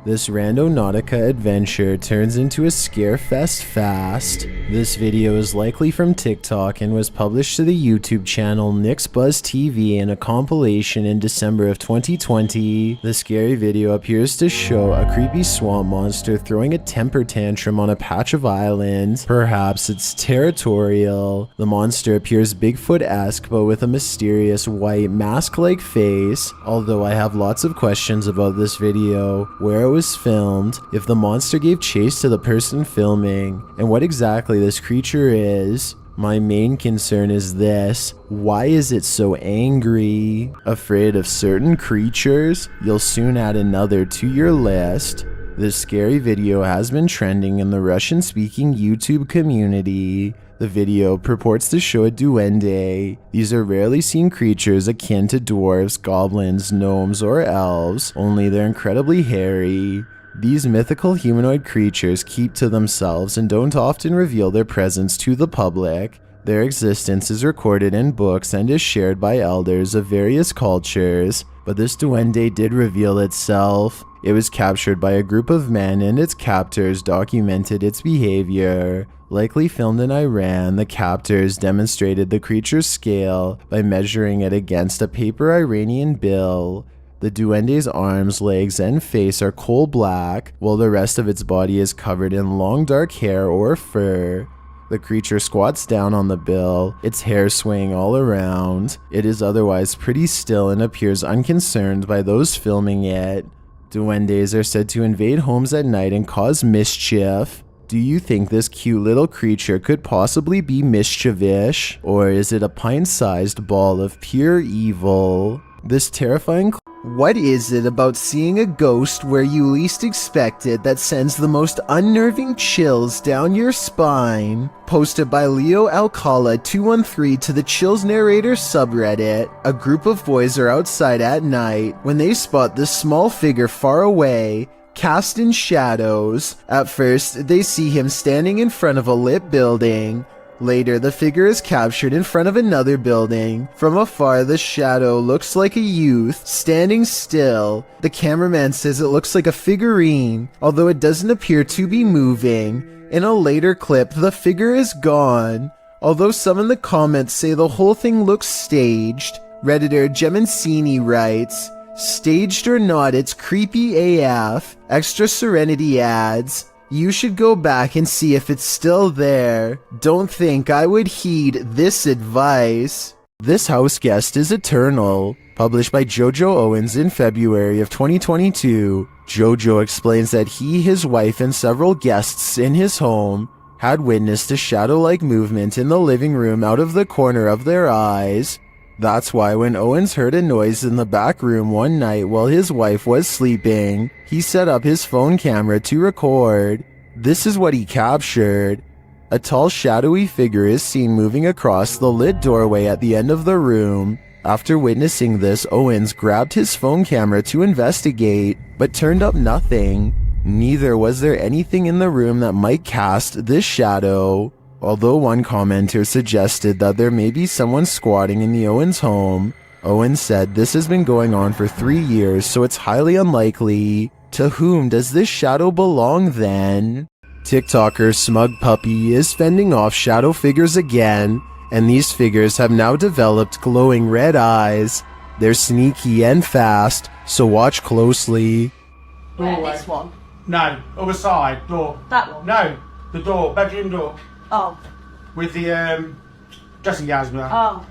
This randonautica adventure turns into a scarefest fast. This video is likely from TikTok and was published to the YouTube channel Nick's Buzz TV in a compilation in December of 2020. The scary video appears to show a creepy swamp monster throwing a temper tantrum on a patch of island. Perhaps it's territorial. The monster appears Bigfoot-esque but with a mysterious white mask-like face. Although I have lots of questions about this video, where it was filmed, if the monster gave chase to the person filming, and what exactly this creature is. My main concern is this: why is it so angry? Afraid of certain creatures? You'll soon add another to your list. This scary video has been trending in the Russian-speaking YouTube community. The video purports to show a duende. These are rarely seen creatures akin to dwarves, goblins, gnomes, or elves, only they're incredibly hairy. These mythical humanoid creatures keep to themselves and don't often reveal their presence to the public. Their existence is recorded in books and is shared by elders of various cultures, but this duende did reveal itself. It was captured by a group of men and its captors documented its behavior. Likely filmed in Iran, the captors demonstrated the creature's scale by measuring it against a paper Iranian bill. The duende's arms, legs, and face are coal black, while the rest of its body is covered in long dark hair or fur. The creature squats down on the bill, its hair swaying all around. It is otherwise pretty still and appears unconcerned by those filming it. Duendes are said to invade homes at night and cause mischief. Do you think this cute little creature could possibly be mischievous? Or is it a pint-sized ball of pure evil? This terrifying What is it about seeing a ghost where you least expect it that sends the most unnerving chills down your spine? Posted by Leo Alcala 213 to the Chills Narrator subreddit. A group of boys are outside at night when they spot this small figure far away, cast in shadows. At first, they see him standing in front of a lit building. Later, the figure is captured in front of another building. From afar, the shadow looks like a youth, standing still. The cameraman says it looks like a figurine, although it doesn't appear to be moving. In a later clip, the figure is gone, although some in the comments say the whole thing looks staged. Redditor Gemancini writes, "Staged or not, it's creepy AF. Extra Serenity adds, you should go back and see if it's still there. Don't think I would heed this advice." This house guest is eternal. Published by Jojo Owens in February of 2022. Jojo explains that he, his wife, and several guests in his home had witnessed a shadow-like movement in the living room out of the corner of their eyes. That's why when Owens heard a noise in the back room one night while his wife was sleeping, he set up his phone camera to record. This is what he captured. A tall shadowy figure is seen moving across the lit doorway at the end of the room. After witnessing this, Owens grabbed his phone camera to investigate, but turned up nothing. Neither was there anything in the room that might cast this shadow. Although one commenter suggested that there may be someone squatting in the Owens home, Owens said this has been going on for 3 years, so it's highly unlikely. To whom does this shadow belong then? TikToker Smug Puppy is fending off shadow figures again, and these figures have now developed glowing red eyes. They're sneaky and fast, so watch closely. Where, this one? No, other side, door. That one? No, the door, bedroom door. Oh. With the dressing gowns behind. Oh.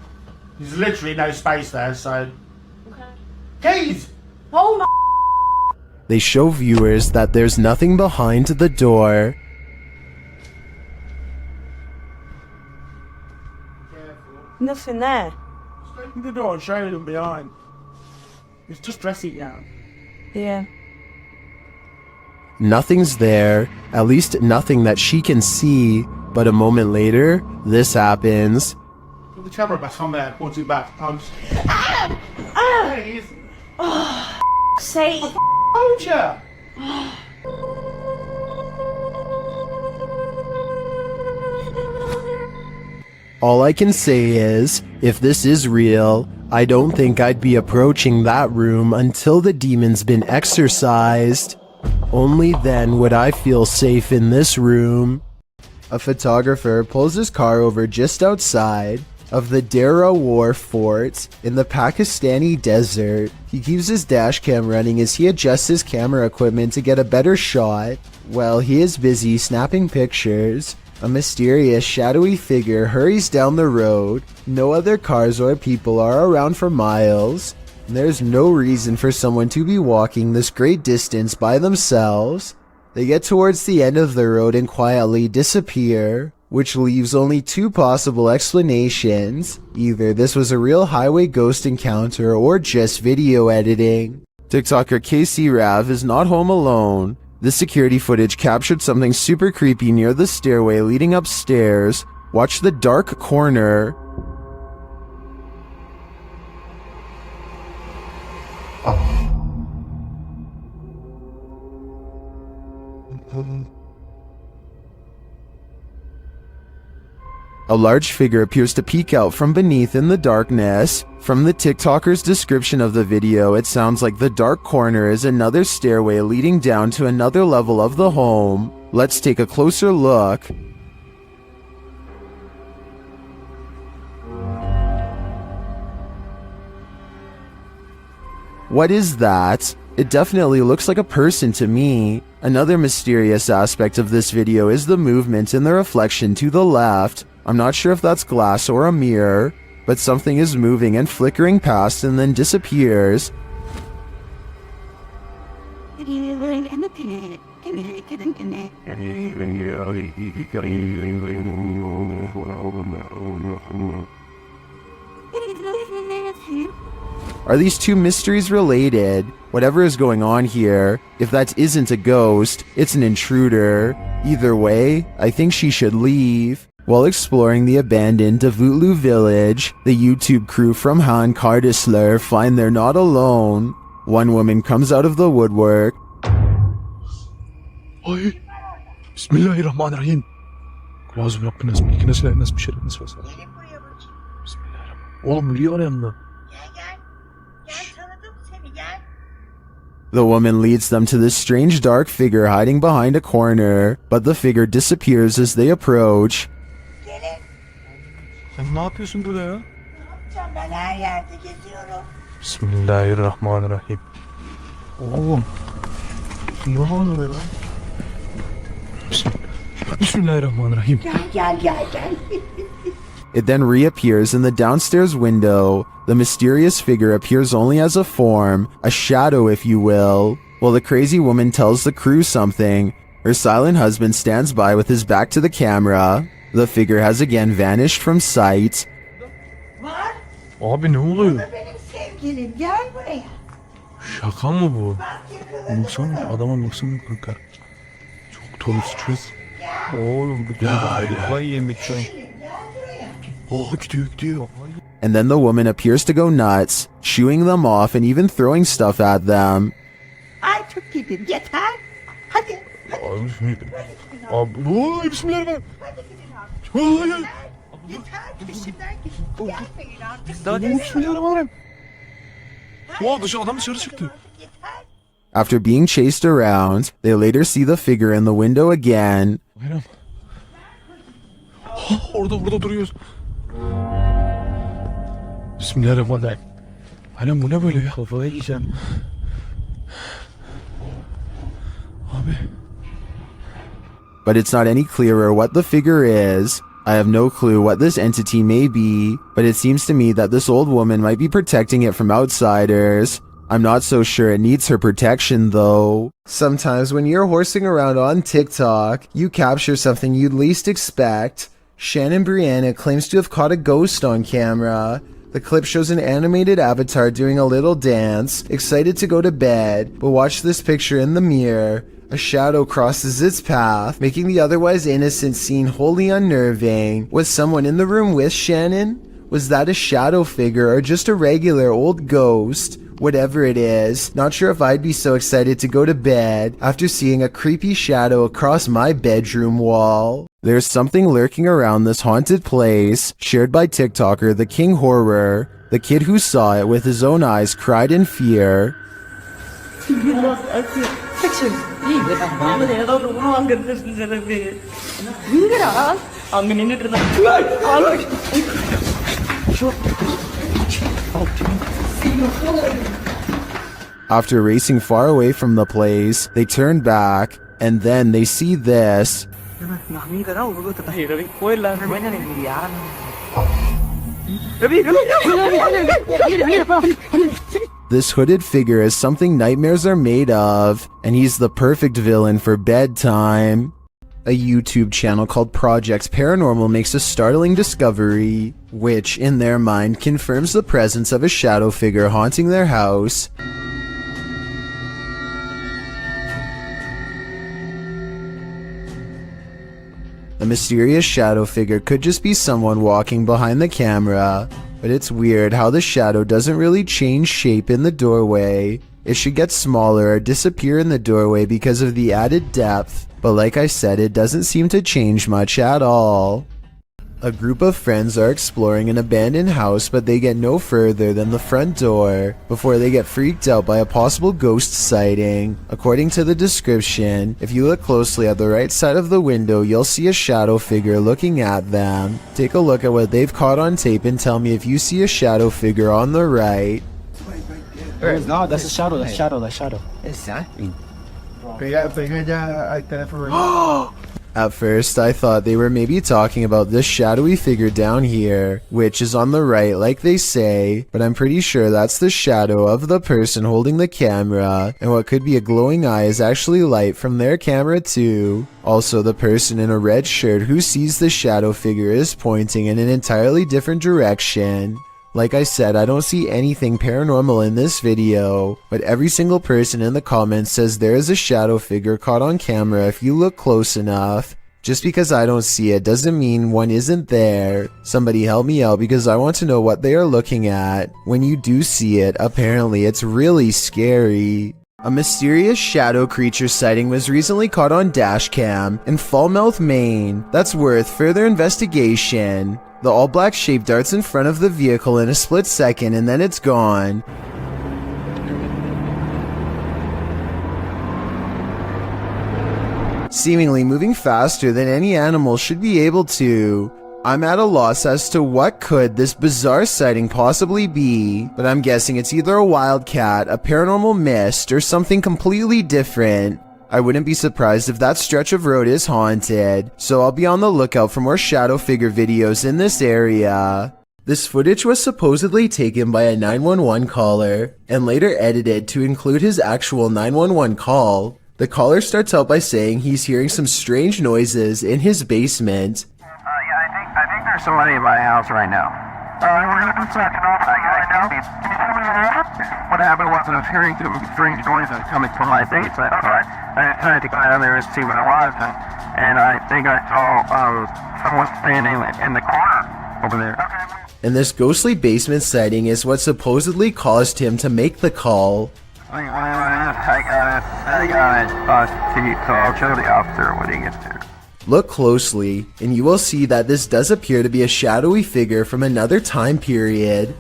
There's literally no space there, so... Okay. Keys! Oh my... They show viewers that there's nothing behind the door. Nothing there. Just open the door and show them behind. It's just dressing gown. Yeah. Nothing's there, at least nothing that she can see, but a moment later, this happens. Put the camera back on there, point it back. There he is. Oh, say. Told you! All I can say is, if this is real, I don't think I'd be approaching that room until the demon's been exorcised. Only then would I feel safe in this room. A photographer pulls his car over just outside of the Dera War Fort in the Pakistani desert. He keeps his dash cam running as he adjusts his camera equipment to get a better shot. While he is busy snapping pictures, a mysterious shadowy figure hurries down the road. No other cars or people are around for miles. There's no reason for someone to be walking this great distance by themselves. They get towards the end of the road and quietly disappear, which leaves only two possible explanations. Either this was a real highway ghost encounter or just video editing. TikToker KC Rav is not home alone. This security footage captured something super creepy near the stairway leading upstairs. Watch the dark corner. A large figure appears to peek out from beneath in the darkness. From the TikToker's description of the video, it sounds like the dark corner is another stairway leading down to another level of the home. Let's take a closer look. What is that? It definitely looks like a person to me. Another mysterious aspect of this video is the movement in the reflection to the left. I'm not sure if that's glass or a mirror, but something is moving and flickering past and then disappears. Are these two mysteries related? Whatever is going on here, if that isn't a ghost, it's an intruder. Either way, I think she should leave. While exploring the abandoned Davutlu village, the YouTube crew from Han Kardasler find they're not alone. One woman comes out of the woodwork. Ay, Bismillahirrahmanirrahim. Kulağızı Rabbiniz, ilkiniz, ilahiniz, bir şerefiniz vesaire. Bismillahirrahmanirrahim. Oğlum Lüya var yanında. The woman leads them to this strange dark figure hiding behind a corner, but the figure disappears as they approach. Sen ne yapıyorsun burada ya? Ben her yerde geziyorum. Bismillahirrahmanirrahim. Oğlum. Ne oluyor lan? Bismillahirrahmanirrahim. Gel. It then reappears in the downstairs window. The mysterious figure appears only as a form, a shadow if you will. While the crazy woman tells the crew something, her silent husband stands by with his back to the camera. The figure has again vanished from sight. Var. Abi ne oluyor? Benim sevgilim gel buraya. Şaka mı bu? Bak yakaladım. Baksana adama baksana kanka. Çok torun stres. Oğlum bu kafayı yemek şu an. Oh gidiyor. And then the woman appears to go nuts, shooing them off and even throwing stuff at them. Ay çok gidin yeter. Hadi. Abi bismillahirrahmanirrahim. Abi oy bismillahirrahmanirrahim. Oy. Yeter. Peşimden git. Gelmeyin artık. Daha ne bismillahirrahmanirrahim. Adam dışarı çıktı. Yeter. After being chased around, they later see the figure in the window again. Bayram. Orada duruyoruz. Bismillahirrahmanirrahim. Bayram bu ne böyle ya? Kafaya yiyeceğim. Abi. But it's not any clearer what the figure is. I have no clue what this entity may be, but it seems to me that this old woman might be protecting it from outsiders. I'm not so sure it needs her protection though. Sometimes when you're horsing around on TikTok, you capture something you'd least expect. Shannon Brianna claims to have caught a ghost on camera. The clip shows an animated avatar doing a little dance, excited to go to bed, but watch this picture in the mirror. A shadow crosses its path, making the otherwise innocent scene wholly unnerving. Was someone in the room with Shannon? Was that a shadow figure or just a regular old ghost? Whatever it is, not sure if I'd be so excited to go to bed after seeing a creepy shadow across my bedroom wall. There's something lurking around this haunted place, shared by TikToker The King Horror. The kid who saw it with his own eyes cried in fear. Kaçın. ஏதோ room அங்க இருக்கு இங்கடா அங்க நின்னுட்டு இருந்தா After racing far away from the place, they turn back, and then they see this. This hooded figure is something nightmares are made of, and he's the perfect villain for bedtime. A YouTube channel called Project Paranormal makes a startling discovery, which, in their mind, confirms the presence of a shadow figure haunting their house. A mysterious shadow figure could just be someone walking behind the camera, but it's weird how the shadow doesn't really change shape in the doorway. It should get smaller or disappear in the doorway because of the added depth, but like I said, it doesn't seem to change much at all. A group of friends are exploring an abandoned house, but they get no further than the front door before they get freaked out by a possible ghost sighting. According to the description, if you look closely at the right side of the window, you'll see a shadow figure looking at them. Take a look at what they've caught on tape and tell me if you see a shadow figure on the right. No, that's a shadow, that's shadow, that's shadow. Exactly. At first, I thought they were maybe talking about this shadowy figure down here, which is on the right like they say, but I'm pretty sure that's the shadow of the person holding the camera, and what could be a glowing eye is actually light from their camera too. Also, the person in a red shirt who sees the shadow figure is pointing in an entirely different direction. Like I said, I don't see anything paranormal in this video, but every single person in the comments says there is a shadow figure caught on camera if you look close enough. Just because I don't see it doesn't mean one isn't there. Somebody help me out because I want to know what they are looking at. When you do see it, apparently it's really scary. A mysterious shadow creature sighting was recently caught on dashcam in Falmouth, Maine. That's worth further investigation. The all-black shape darts in front of the vehicle in a split second and then it's gone. Seemingly moving faster than any animal should be able to. I'm at a loss as to what could this bizarre sighting possibly be, but I'm guessing it's either a wildcat, a paranormal mist, or something completely different. I wouldn't be surprised if that stretch of road is haunted, so I'll be on the lookout for more shadow figure videos in this area. This footage was supposedly taken by a 911 caller, and later edited to include his actual 911 call. The caller starts out by saying he's hearing some strange noises in his basement. I think there's somebody in my house right now. What happened was I was hearing strange noises coming from my basement. I tried to go down there and see what it was, and I think I saw someone standing in the corner over there. And this ghostly basement sighting is what supposedly caused him to make the call. I got it. So I'll show the officer when he gets there. Look closely, and you will see that this does appear to be a shadowy figure from another time period.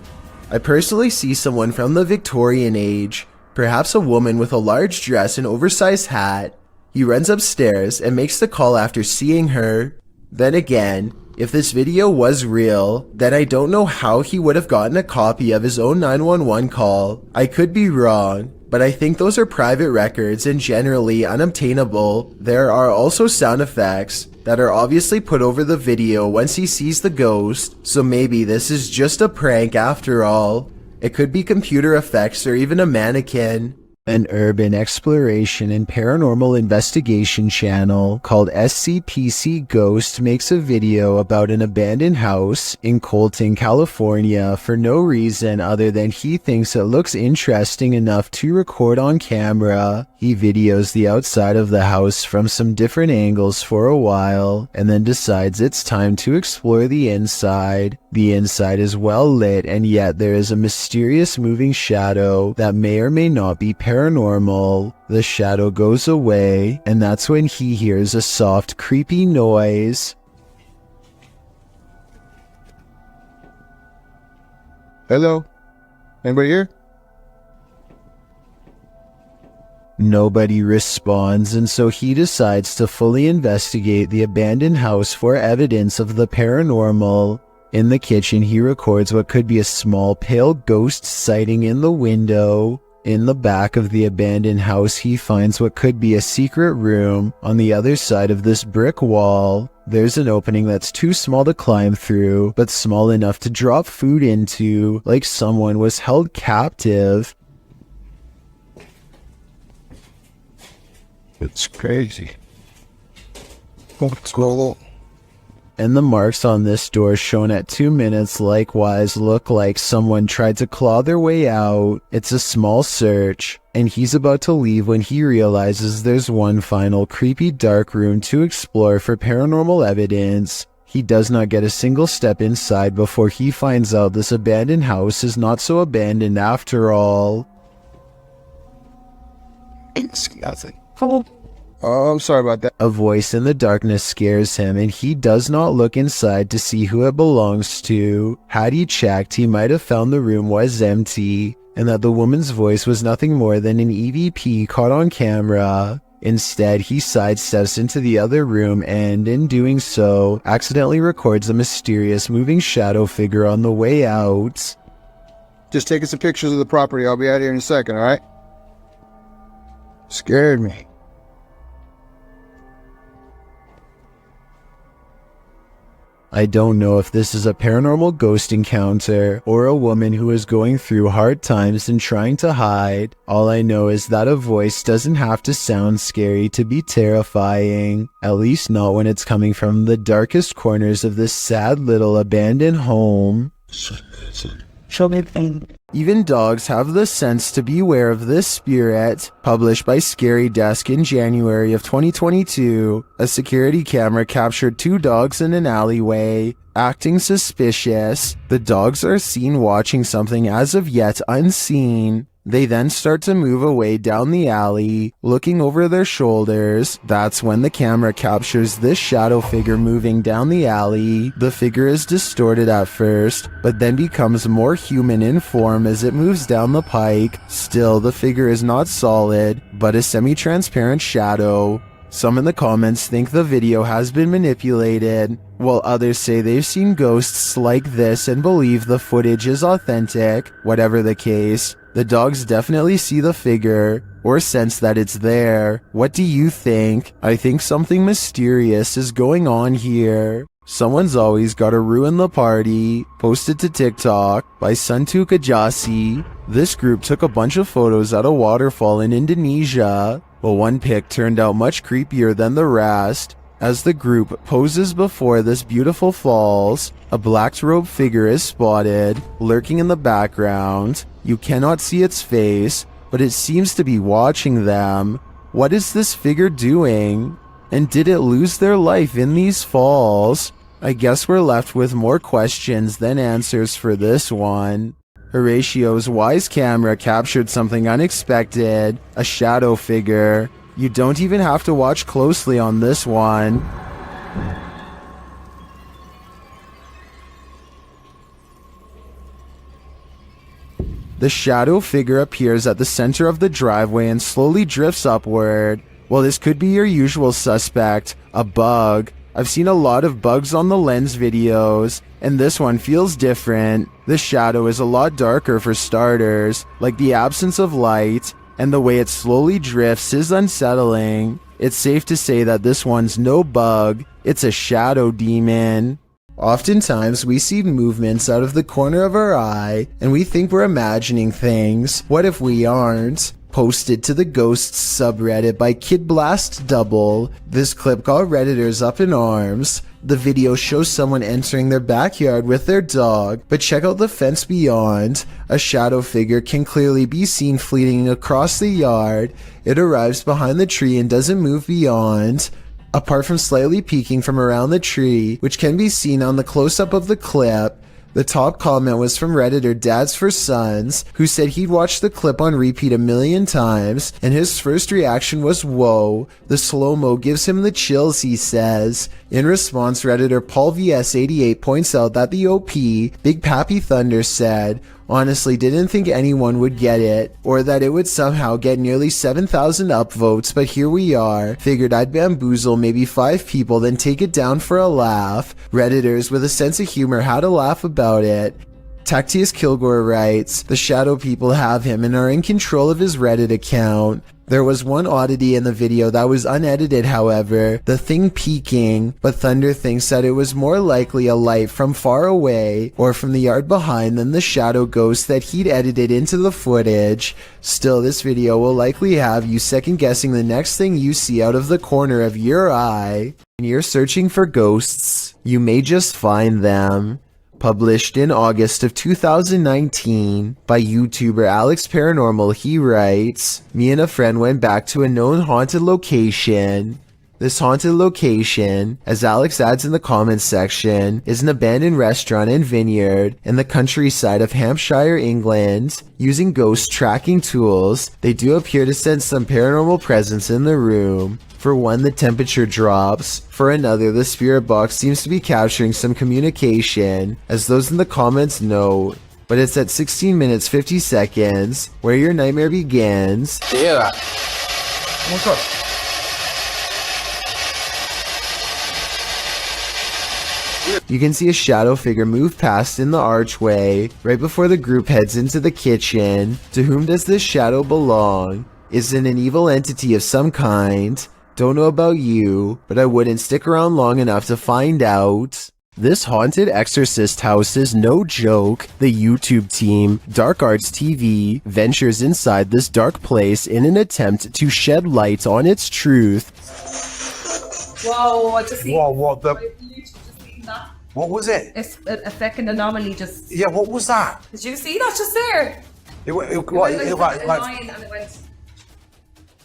I personally see someone from the Victorian age, perhaps a woman with a large dress and oversized hat. He runs upstairs and makes the call after seeing her. Then again, if this video was real, then I don't know how he would have gotten a copy of his own 911 call. I could be wrong, but I think those are private records and generally unobtainable. There are also sound effects that are obviously put over the video once he sees the ghost, so maybe this is just a prank after all. It could be computer effects or even a mannequin. An urban exploration and paranormal investigation channel called SCPC Ghost makes a video about an abandoned house in Colton, California for no reason other than he thinks it looks interesting enough to record on camera. He videos the outside of the house from some different angles for a while and then decides it's time to explore the inside. The inside is well lit and yet there is a mysterious moving shadow that may or may not be paranormal. The shadow goes away and that's when he hears a soft, creepy noise. Hello? Anybody here? Nobody responds, and so he decides to fully investigate the abandoned house for evidence of the paranormal. In the kitchen, he records what could be a small pale ghost sighting in the window. In the back of the abandoned house, he finds what could be a secret room. On the other side of this brick wall, there's an opening that's too small to climb through, but small enough to drop food into, like someone was held captive. It's crazy. What's going on? And the marks on this door shown at 2 minutes likewise look like someone tried to claw their way out. It's a small search, and he's about to leave when he realizes there's one final creepy dark room to explore for paranormal evidence. He does not get a single step inside before he finds out this abandoned house is not so abandoned after all. It's nothing. Oh, I'm sorry about that. A voice in the darkness scares him, and he does not look inside to see who it belongs to. Had he checked, he might have found the room was empty, and that the woman's voice was nothing more than an EVP caught on camera. Instead, he sidesteps into the other room and, in doing so, accidentally records a mysterious moving shadow figure on the way out. Just taking some pictures of the property. I'll be out here in a second, alright? Scared me. I don't know if this is a paranormal ghost encounter or a woman who is going through hard times and trying to hide. All I know is that a voice doesn't have to sound scary to be terrifying, at least not when it's coming from the darkest corners of this sad little abandoned home. Show me. Even dogs have the sense to beware of this spirit. Published by Scary Desk in January of 2022, a security camera captured 2 dogs in an alleyway, acting suspicious. The dogs are seen watching something as of yet unseen. They then start to move away down the alley, looking over their shoulders. That's when the camera captures this shadow figure moving down the alley. The figure is distorted at first, but then becomes more human in form as it moves down the pike. Still, the figure is not solid, but a semi-transparent shadow. Some in the comments think the video has been manipulated, while others say they've seen ghosts like this and believe the footage is authentic. Whatever the case, the dogs definitely see the figure, or sense that it's there. What do you think? I think something mysterious is going on here. Someone's always gotta ruin the party. Posted to TikTok by Suntuk Ajasi. This group took a bunch of photos at a waterfall in Indonesia, but one pic turned out much creepier than the rest. As the group poses before this beautiful falls, a black-robed figure is spotted, lurking in the background. You cannot see its face, but it seems to be watching them. What is this figure doing? And did it lose their life in these falls? I guess we're left with more questions than answers for this one. Horatio's wise camera captured something unexpected, a shadow figure. You don't even have to watch closely on this one. The shadow figure appears at the center of the driveway and slowly drifts upward. Well, this could be your usual suspect, a bug. I've seen a lot of bugs on the lens videos, and this one feels different. The shadow is a lot darker for starters, like the absence of light, and the way it slowly drifts is unsettling. It's safe to say that this one's no bug, it's a shadow demon. Oftentimes, we see movements out of the corner of our eye, and we think we're imagining things. What if we aren't? Posted to the Ghosts subreddit by Kid Blast Double. This clip got Redditors up in arms. The video shows someone entering their backyard with their dog, but check out the fence beyond. A shadow figure can clearly be seen fleeting across the yard. It arrives behind the tree and doesn't move beyond. Apart from slightly peeking from around the tree, which can be seen on the close-up of the clip. The top comment was from Redditor Dads for Sons, who said he'd watched the clip on repeat 1,000,000 times, and his first reaction was, "Whoa, the slow-mo gives him the chills," he says. In response, Redditor Paul VS88 points out that the OP, Big Pappy Thunder, said, Honestly, didn't think anyone would get it, or that it would somehow get nearly 7,000 upvotes, but here we are. Figured I'd bamboozle maybe 5 people, then take it down for a laugh. Redditors with a sense of humor had a laugh about it. Tactius Kilgore writes, the shadow people have him and are in control of his Reddit account. There was one oddity in the video that was unedited, however, the thing peeking, but Thunder thinks that it was more likely a light from far away or from the yard behind than the shadow ghost that he'd edited into the footage. Still, this video will likely have you second guessing the next thing you see out of the corner of your eye. When you're searching for ghosts, you may just find them. Published in August of 2019 by YouTuber Alex Paranormal, he writes, me and a friend went back to a known haunted location. This haunted location, as Alex adds in the comments section, is an abandoned restaurant and vineyard in the countryside of Hampshire, England. Using ghost tracking tools, they do appear to sense some paranormal presence in the room. For one, the temperature drops. For another, the spirit box seems to be capturing some communication, as those in the comments note. But it's at 16 minutes 50 seconds, where your nightmare begins. Yeah. What's up? You can see a shadow figure move past in the archway, right before the group heads into the kitchen. To whom does this shadow belong? Is it an evil entity of some kind? Don't know about you, but I wouldn't stick around long enough to find out. This haunted exorcist house is no joke. The YouTube team, Dark Arts TV, ventures inside this dark place in an attempt to shed light on its truth. Whoa, I just seen. Whoa, what the? I literally just seen that. What was it? It's a fucking anomaly just. Yeah, what was that? Did you see that just there? It went It like, went like, a like, line and it went.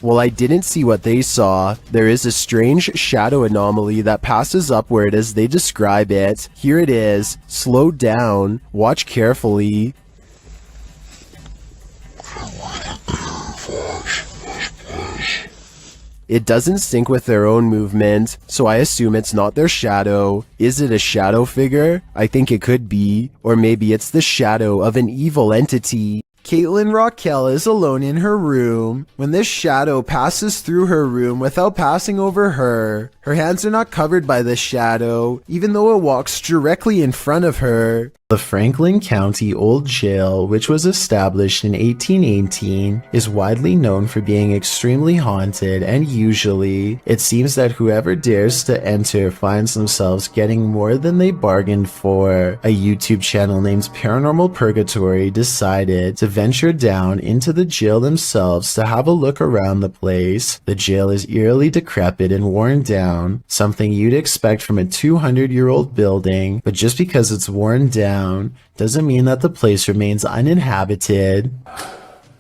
Well, I didn't see what they saw. There is a strange shadow anomaly that passes upward as they describe it. Here it is. Slow down. Watch carefully. It doesn't sync with their own movement, so I assume it's not their shadow. Is it a shadow figure? I think it could be. Or maybe it's the shadow of an evil entity. Caitlin Raquel is alone in her room when this shadow passes through her room without passing over her. Her hands are not covered by the shadow, even though it walks directly in front of her. The Franklin County Old Jail, which was established in 1818, is widely known for being extremely haunted, and usually, it seems that whoever dares to enter finds themselves getting more than they bargained for. A YouTube channel named Paranormal Purgatory decided to venture down into the jail themselves to have a look around the place. The jail is eerily decrepit and worn down, something you'd expect from a 200-year-old building, but just because it's worn down doesn't mean that the place remains uninhabited.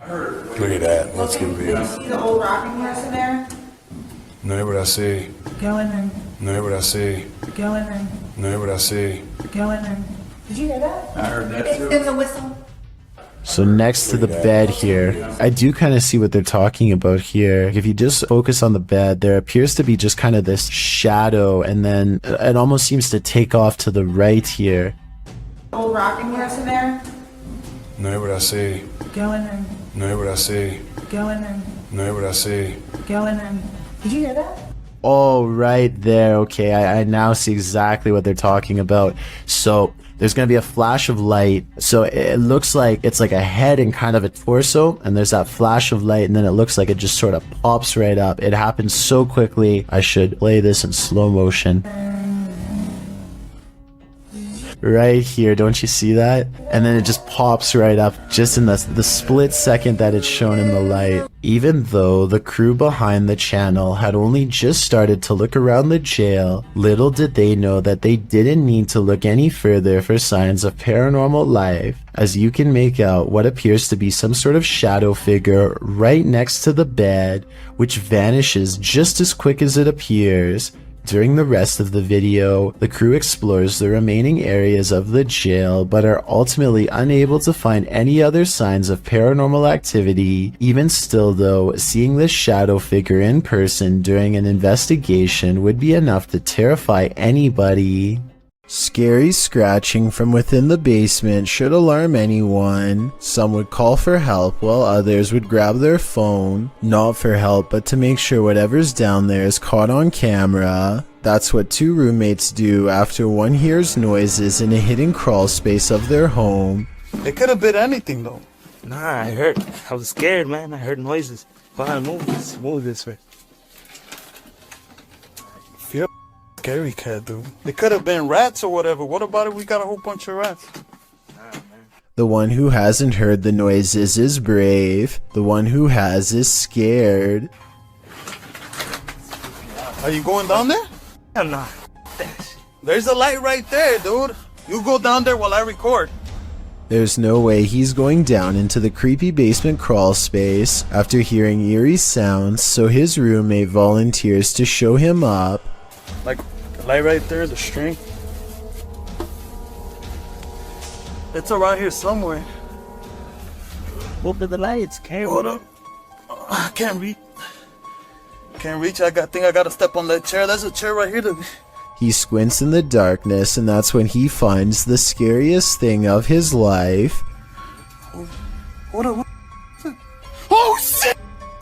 look at that. Let's give it a view. See the old rocking horse in there? No, what I see. Go in there. No, what I see. Go in there. No, what I see. Go in there. Did you hear that? I heard that too. It was a whistle. So next to the bed here, I do kind of see what they're talking about here. If you just focus on the bed, there appears to be just kind of this shadow, and then it almost seems to take off to the right here. Old rocking horse in there? No, what I see. Go in there. No, what I see. Go in there. No, what I see. Go in there. Did you hear that? Oh, right there. Okay, I now see exactly what they're talking about. So there's going to be a flash of light. So it looks like it's like a head and kind of a torso, and there's that flash of light, and then it looks like it just sort of pops right up. It happens so quickly. I should play this in slow motion. Right here, don't you see that? And then it just pops right up just in the split second that it's shown in the light. Even though the crew behind the channel had only just started to look around the jail, little did they know that they didn't need to look any further for signs of paranormal life, as you can make out what appears to be some sort of shadow figure right next to the bed, which vanishes just as quick as it appears. During the rest of the video, the crew explores the remaining areas of the jail, but are ultimately unable to find any other signs of paranormal activity. Even still though, seeing this shadow figure in person during an investigation would be enough to terrify anybody. Scary scratching from within the basement should alarm anyone. Some would call for help while others would grab their phone, not for help but to make sure whatever's down there is caught on camera. That's what two roommates do after one hears noises in a hidden crawl space of their home. It could have been anything though. Nah, I was scared, man. I heard noises. Fine, move this way. Feel scary cat, dude. It could have been rats or whatever. What about if we got a whole bunch of rats? The one who hasn't heard the noises is brave. The one who has is scared. Are you going down there? Hell nah. There's a light right there, dude. You go down there while I record. There's no way he's going down into the creepy basement crawl space after hearing eerie sounds, so his roommate volunteers to show him up. Like, the light right there, the string. It's around here somewhere. Open the lights, okay? Hold up. I can't reach. Can't reach. I think I gotta step on that chair. There's a chair right here. He squints in the darkness, and that's when he finds the scariest thing of his life. What up? Oh shit!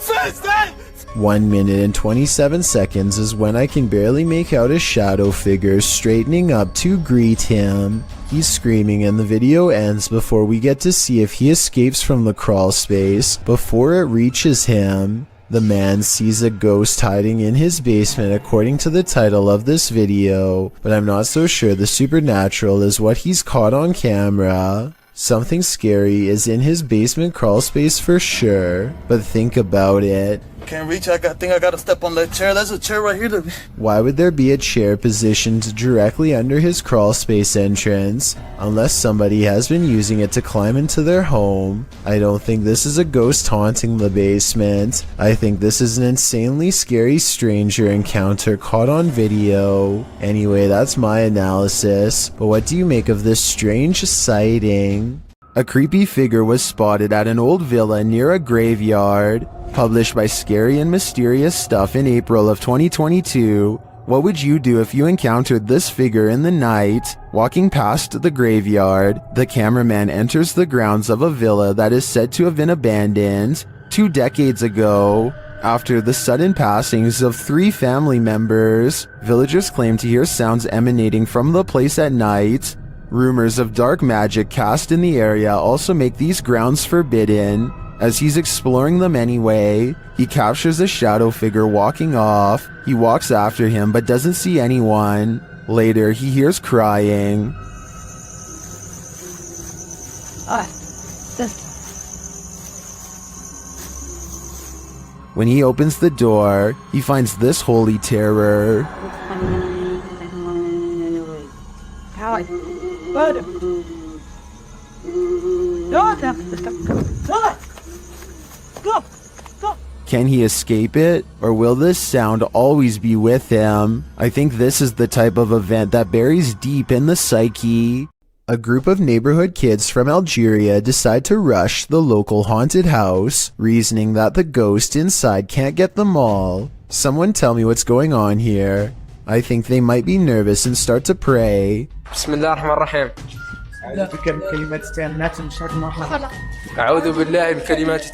What's that? 1 minute and 27 seconds is when I can barely make out a shadow figure straightening up to greet him. He's screaming and the video ends before we get to see if he escapes from the crawl space before it reaches him. The man sees a ghost hiding in his basement according to the title of this video, but I'm not so sure the supernatural is what he's caught on camera. Something scary is in his basement crawl space for sure, but think about it. Can't reach. I think I gotta step on that chair. There's a chair right here. Why would there be a chair positioned directly under his crawl space entrance, unless somebody has been using it to climb into their home? I don't think this is a ghost haunting the basement. I think this is an insanely scary stranger encounter caught on video. Anyway, that's my analysis, but what do you make of this strange sighting? A creepy figure was spotted at an old villa near a graveyard. Published by Scary and Mysterious Stuff in April of 2022. What would you do if you encountered this figure in the night? Walking past the graveyard, the cameraman enters the grounds of a villa that is said to have been abandoned 2 decades ago. After the sudden passings of 3 family members, villagers claim to hear sounds emanating from the place at night. Rumors of dark magic cast in the area also make these grounds forbidden. As he's exploring them anyway, he captures a shadow figure walking off. He walks after him but doesn't see anyone. Later, he hears crying. When he opens the door, he finds this holy terror. Can he escape it, or will this sound always be with him? I think this is the type of event that buries deep in the psyche. A group of neighborhood kids from Algeria decide to rush the local haunted house, reasoning that the ghost inside can't get them all. Someone tell me what's going on here. I think they might be nervous and start to pray. Bismillahirrahmanirrahim. أعوذ بالله من كلمات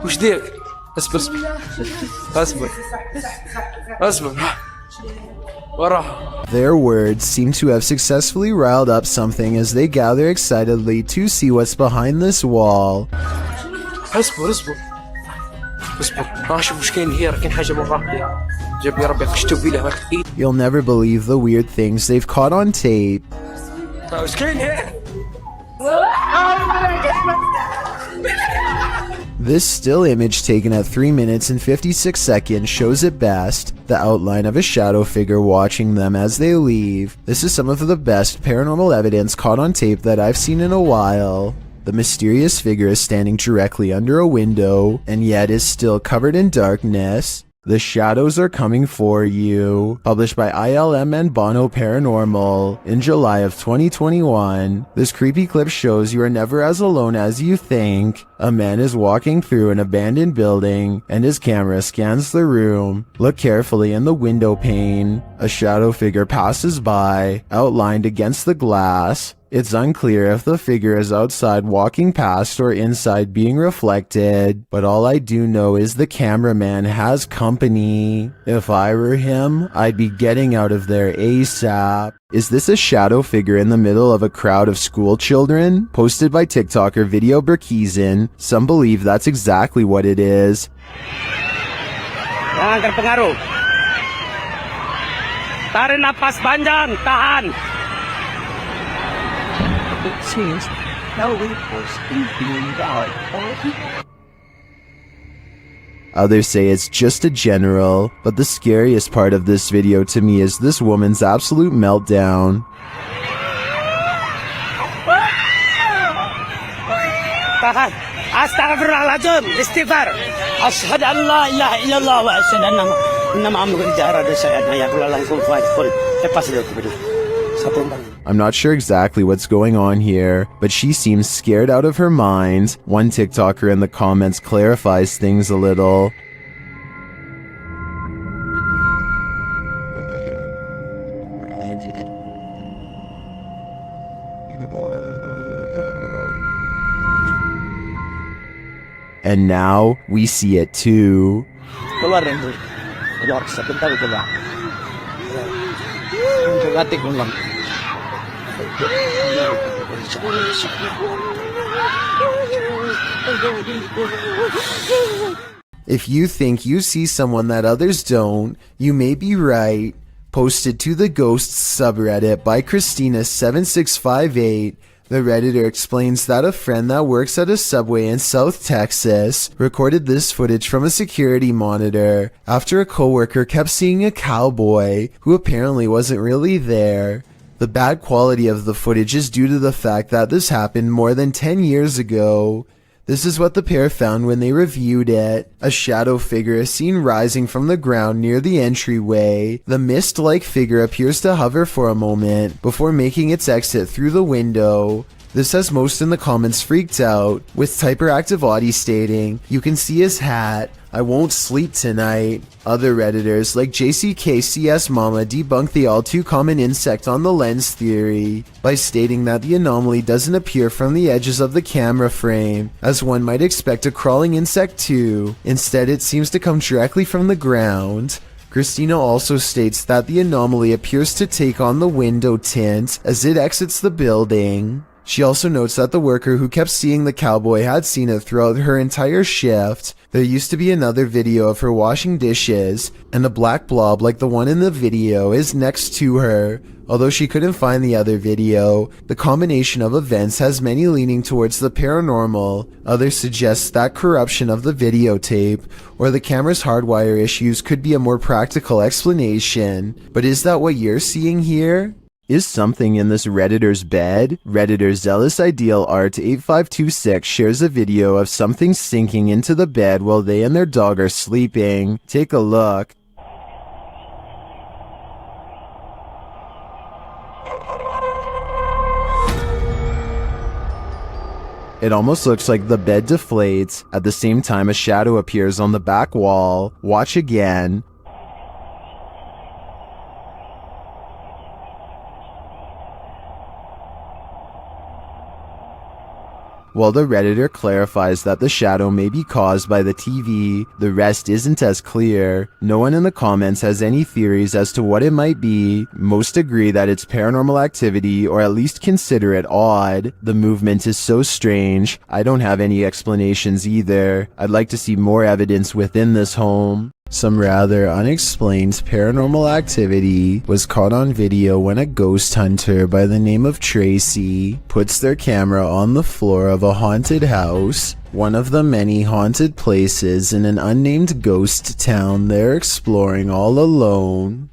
وش ديك؟ اصبر وراه. Their words seem to have successfully riled up something as they gather excitedly to see what's behind this wall. اصبر راح اشوف وش كاين هي، راه كاين حاجه مرة جاب لي ربي قشتو بيه هاك. You'll never believe the weird things they've caught on tape. وش كاين هي؟ This still image taken at 3 minutes and 56 seconds shows it best, the outline of a shadow figure watching them as they leave. This is some of the best paranormal evidence caught on tape that I've seen in a while. The mysterious figure is standing directly under a window, and yet is still covered in darkness. The Shadows Are Coming For You, published by ILM and Bono Paranormal in July of 2021. This creepy clip shows you are never as alone as you think. A man is walking through an abandoned building and his camera scans the room. Look carefully in the window pane. A shadow figure passes by, outlined against the glass. It's unclear if the figure is outside walking past or inside being reflected, but all I do know is the cameraman has company. If I were him, I'd be getting out of there ASAP. Is this a shadow figure in the middle of a crowd of school children? Posted by TikToker Video Berkizin, some believe that's exactly what it is. Jangan terpengaruh. Tarik napas panjang, tahan. It seems no was being died. Others say it's just a general, but the scariest part of this video to me is this woman's absolute meltdown. Tahan. Astaghfirullahaladzim. Istighfar. Asyhadu an la ilaha illallah wa asyhadu anna Muhammadan rasulullah. I'm not sure exactly what's going on here, but she seems scared out of her mind. One TikToker in the comments clarifies things a little. And now we see it too. Keluar dari lurk sebentar keluar. Gatik ulang. If you think you see someone that others don't, you may be right. Posted to the Ghosts subreddit by Christina7658, the Redditor explains that a friend that works at a Subway in South Texas recorded this footage from a security monitor after a coworker kept seeing a cowboy who apparently wasn't really there. The bad quality of the footage is due to the fact that this happened more than 10 years ago. This is what the pair found when they reviewed it. A shadow figure is seen rising from the ground near the entryway. The mist-like figure appears to hover for a moment before making its exit through the window. This has most in the comments freaked out, with Typeractive Audie stating, "You can see his hat. I won't sleep tonight." Other Redditors like JCKCS Mama debunk the all too common insect on the lens theory by stating that the anomaly doesn't appear from the edges of the camera frame, as one might expect a crawling insect to. Instead, it seems to come directly from the ground. Christina also states that the anomaly appears to take on the window tint as it exits the building. She also notes that the worker who kept seeing the cowboy had seen it throughout her entire shift. There used to be another video of her washing dishes, and a black blob like the one in the video is next to her. Although she couldn't find the other video, the combination of events has many leaning towards the paranormal. Others suggest that corruption of the videotape or the camera's hardwire issues could be a more practical explanation. But is that what you're seeing here? Is something in this Redditor's bed? Redditor Zealous Ideal Art 8526 shares a video of something sinking into the bed while they and their dog are sleeping. Take a look. It almost looks like the bed deflates. At the same time, a shadow appears on the back wall. Watch again. While the Redditor clarifies that the shadow may be caused by the TV, the rest isn't as clear. No one in the comments has any theories as to what it might be. Most agree that it's paranormal activity, or at least consider it odd. The movement is so strange. I don't have any explanations either. I'd like to see more evidence within this home. Some rather unexplained paranormal activity was caught on video when a ghost hunter by the name of Tracy puts their camera on the floor of a haunted house, one of the many haunted places in an unnamed ghost town they're exploring all alone.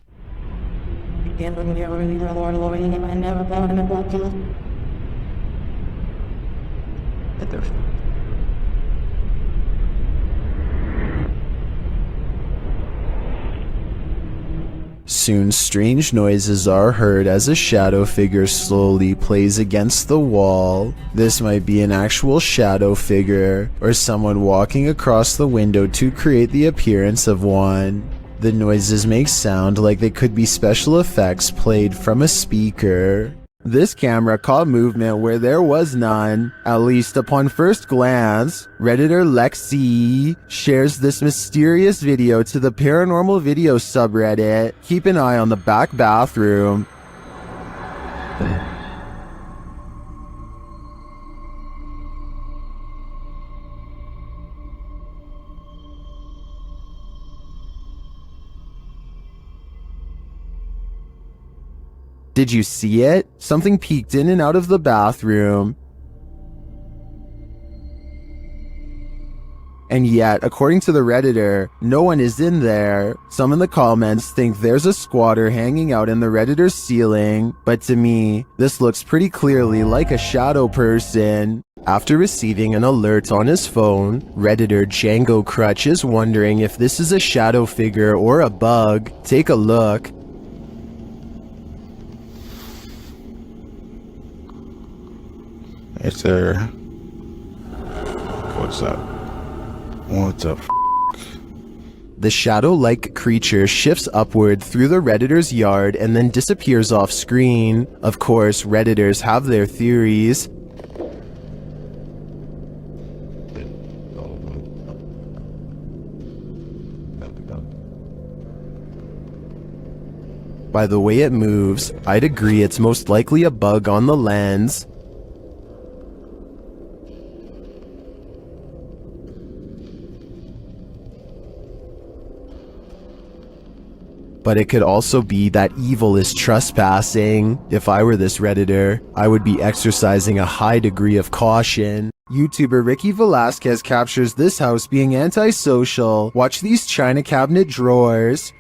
Soon strange noises are heard as a shadow figure slowly plays against the wall. This might be an actual shadow figure, or someone walking across the window to create the appearance of one. The noises make sound like they could be special effects played from a speaker. This camera caught movement where there was none, at least upon first glance. Redditor Lexi shares this mysterious video to the paranormal video subreddit. Keep an eye on the back bathroom. Did you see it? Something peeked in and out of the bathroom. And yet, according to the Redditor, no one is in there. Some in the comments think there's a squatter hanging out in the Redditor's ceiling, but to me, this looks pretty clearly like a shadow person. After receiving an alert on his phone, Redditor Django Crutch is wondering if this is a shadow figure or a bug. Take a look. Hey, sir. What's up? What's up? The shadow-like creature shifts upward through the Redditor's yard and then disappears off screen. Of course, Redditors have their theories. By the way it moves, I'd agree it's most likely a bug on the lens. But it could also be that evil is trespassing. If I were this Redditor, I would be exercising a high degree of caution. YouTuber Ricky Velasquez captures this house being antisocial. Watch these china cabinet drawers.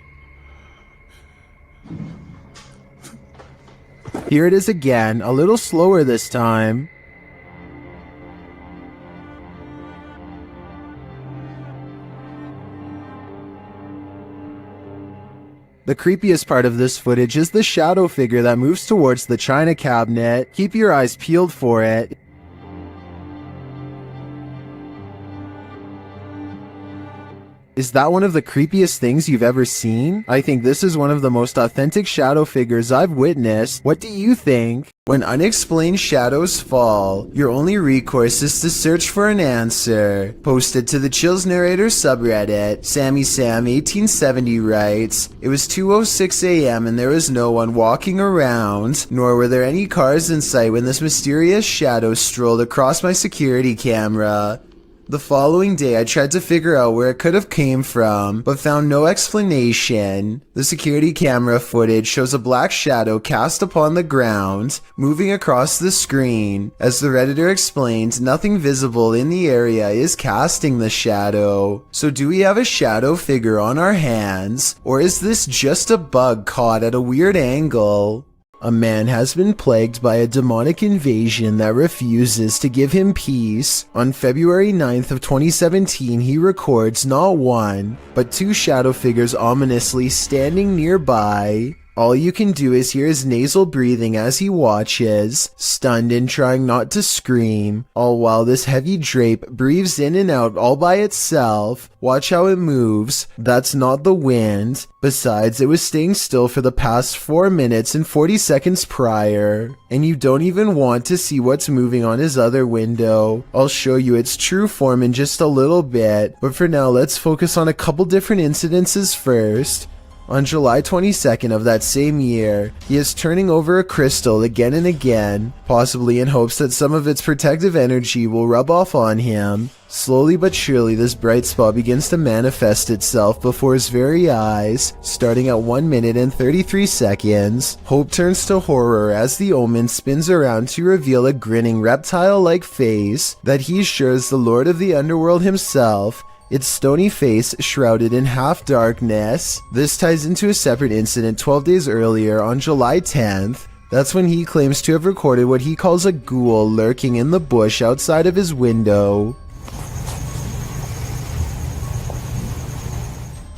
Here it is again, a little slower this time. The creepiest part of this footage is the shadow figure that moves towards the china cabinet. Keep your eyes peeled for it. Is that one of the creepiest things you've ever seen? I think this is one of the most authentic shadow figures I've witnessed. What do you think? When unexplained shadows fall, your only recourse is to search for an answer. Posted to the Chills Narrator subreddit, Sammy Sam 1870 writes, "It was 2:06 a.m. and there was no one walking around, nor were there any cars in sight when this mysterious shadow strolled across my security camera. The following day I tried to figure out where it could have came from, but found no explanation. The security camera footage shows a black shadow cast upon the ground, moving across the screen. As the Redditor explained, nothing visible in the area is casting the shadow. So do we have a shadow figure on our hands, or is this just a bug caught at a weird angle?" A man has been plagued by a demonic invasion that refuses to give him peace. On February 9th of 2017, he records not one, but two shadow figures ominously standing nearby. All you can do is hear his nasal breathing as he watches, stunned and trying not to scream, all while this heavy drape breathes in and out all by itself. Watch how it moves. That's not the wind. Besides, it was staying still for the past 4 minutes and 40 seconds prior. And you don't even want to see what's moving on his other window. I'll show you its true form in just a little bit, but for now let's focus on a couple different incidences first. On July 22nd of that same year, he is turning over a crystal again and again, possibly in hopes that some of its protective energy will rub off on him. Slowly but surely, this bright spot begins to manifest itself before his very eyes, starting at 1 minute and 33 seconds. Hope turns to horror as the omen spins around to reveal a grinning reptile-like face that he's sure is the Lord of the Underworld himself, its stony face shrouded in half darkness. This ties into a separate incident 12 days earlier on July 10th. That's when he claims to have recorded what he calls a ghoul lurking in the bush outside of his window.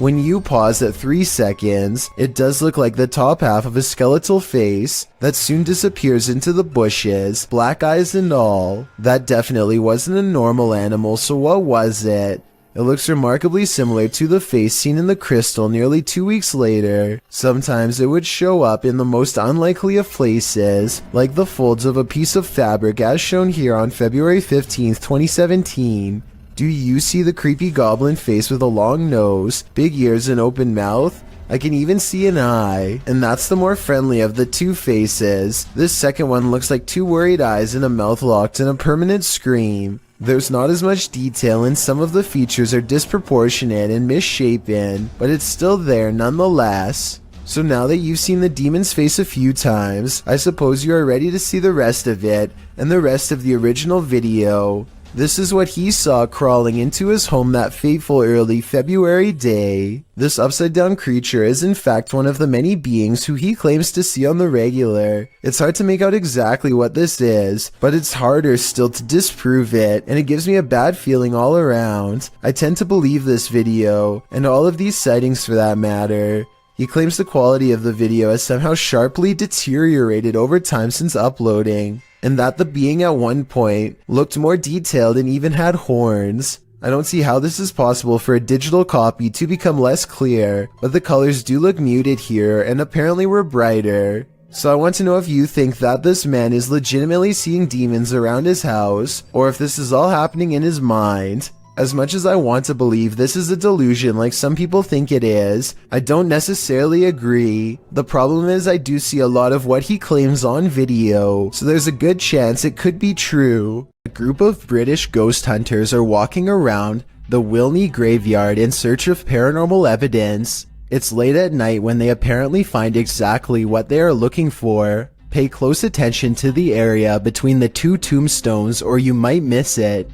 When you pause at 3 seconds, it does look like the top half of a skeletal face that soon disappears into the bushes, black eyes and all. That definitely wasn't a normal animal, so what was it? It looks remarkably similar to the face seen in the crystal nearly 2 weeks later. Sometimes it would show up in the most unlikely of places, like the folds of a piece of fabric as shown here on February 15th, 2017. Do you see the creepy goblin face with a long nose, big ears and open mouth? I can even see an eye, and that's the more friendly of the two faces. This second one looks like two worried eyes and a mouth locked in a permanent scream. There's not as much detail and some of the features are disproportionate and misshapen, but it's still there nonetheless. So now that you've seen the demon's face a few times, I suppose you are ready to see the rest of it and the rest of the original video. This is what he saw crawling into his home that fateful early February day. This upside down creature is in fact one of the many beings who he claims to see on the regular. It's hard to make out exactly what this is, but it's harder still to disprove it, and it gives me a bad feeling all around. I tend to believe this video, and all of these sightings for that matter. He claims the quality of the video has somehow sharply deteriorated over time since uploading, and that the being at one point looked more detailed and even had horns. I don't see how this is possible for a digital copy to become less clear, but the colors do look muted here and apparently were brighter. So I want to know if you think that this man is legitimately seeing demons around his house, or if this is all happening in his mind. As much as I want to believe this is a delusion like some people think it is, I don't necessarily agree. The problem is I do see a lot of what he claims on video, so there's a good chance it could be true. A group of British ghost hunters are walking around the Wilney graveyard in search of paranormal evidence. It's late at night when they apparently find exactly what they are looking for. Pay close attention to the area between the two tombstones or you might miss it.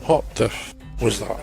What the was that?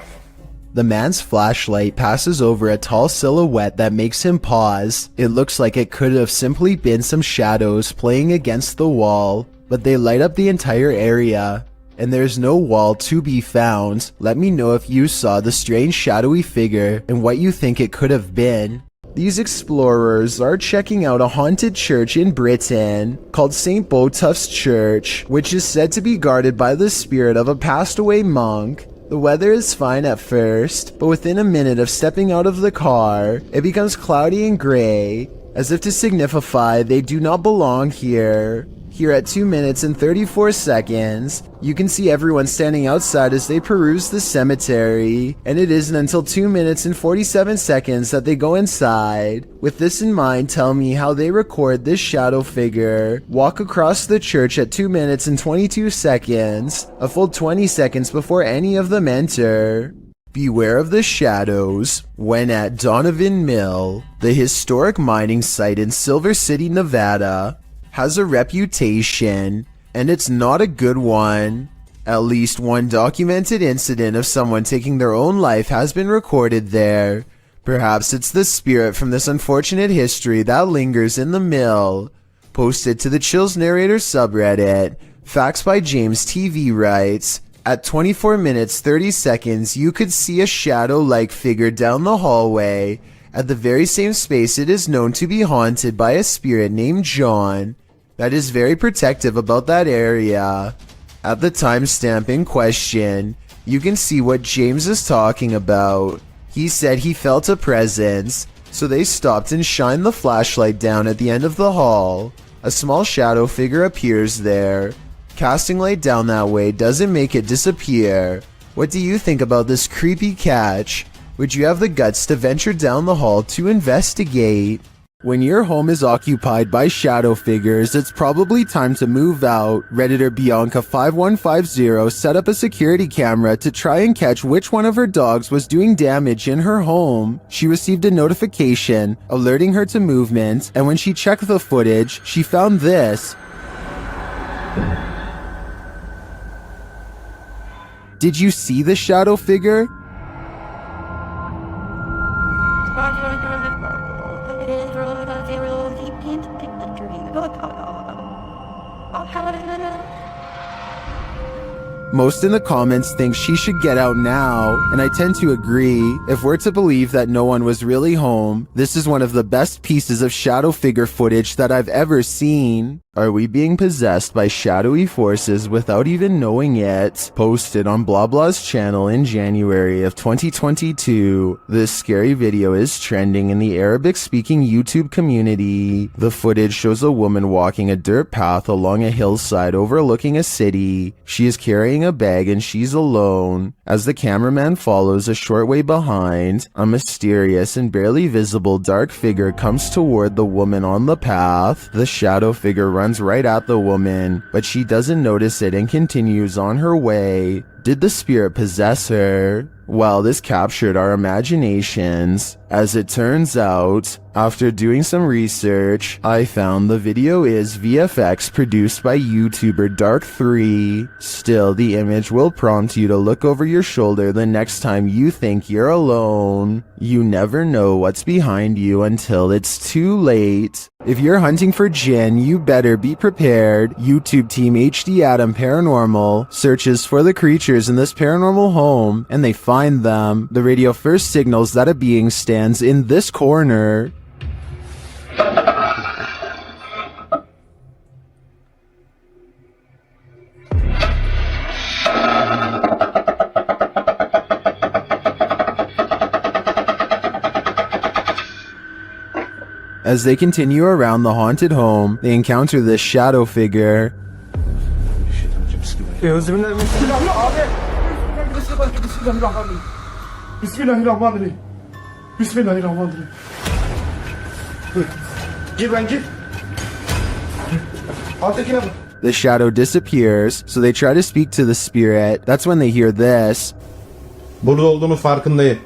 The man's flashlight passes over a tall silhouette that makes him pause. It looks like it could have simply been some shadows playing against the wall, but they light up the entire area. And there's no wall to be found. Let me know if you saw the strange shadowy figure and what you think it could have been. These explorers are checking out a haunted church in Britain called St. Botolph's Church, which is said to be guarded by the spirit of a passed away monk. The weather is fine at first, but within a minute of stepping out of the car, it becomes cloudy and gray, as if to signify they do not belong here. Here at 2 minutes and 34 seconds, you can see everyone standing outside as they peruse the cemetery, and it isn't until 2 minutes and 47 seconds that they go inside. With this in mind, tell me how they record this shadow figure walk across the church at 2 minutes and 22 seconds, a full 20 seconds before any of them enter. Beware of the shadows when at Donovan Mill, the historic mining site in Silver City, Nevada, has a reputation, and it's not a good one. At least one documented incident of someone taking their own life has been recorded there. Perhaps it's the spirit from this unfortunate history that lingers in the mill. Posted to the Chills Narrator subreddit, Facts by James TV writes, at 24 minutes 30 seconds you could see a shadow-like figure down the hallway at the very same space it is known to be haunted by a spirit named John that is very protective about that area. At the timestamp in question, you can see what James is talking about. He said he felt a presence, so they stopped and shined the flashlight down at the end of the hall. A small shadow figure appears there. Casting light down that way doesn't make it disappear. What do you think about this creepy catch? Would you have the guts to venture down the hall to investigate? When your home is occupied by shadow figures, it's probably time to move out. Redditor Bianca5150 set up a security camera to try and catch which one of her dogs was doing damage in her home. She received a notification alerting her to movement, and when she checked the footage, she found this. Did you see the shadow figure? Most in the comments think she should get out now, and I tend to agree. If we're to believe that no one was really home, this is one of the best pieces of shadow figure footage that I've ever seen. Are we being possessed by shadowy forces without even knowing it? Posted on Blah Blah's channel in January of 2022. This scary video is trending in the Arabic-speaking YouTube community. The footage shows a woman walking a dirt path along a hillside overlooking a city. She is carrying a bag and she's alone. As the cameraman follows a short way behind, a mysterious and barely visible dark figure comes toward the woman on the path. The shadow figure runs right at the woman, but she doesn't notice it and continues on her way. Did the spirit possess her? Well, this captured our imaginations. As it turns out, after doing some research, I found the video is VFX produced by YouTuber Dark3. Still, the image will prompt you to look over your shoulder the next time you think you're alone. You never know what's behind you until it's too late. If you're hunting for Jinn, you better be prepared. YouTube team HD Adam Paranormal searches for the creatures in this paranormal home, and they find them. The radio first signals that a being stands in this corner. As they continue around the haunted home, they encounter this shadow figure. The shadow disappears, so they try to speak to the spirit. That's when they hear this. Burada olduğumu farkındayım.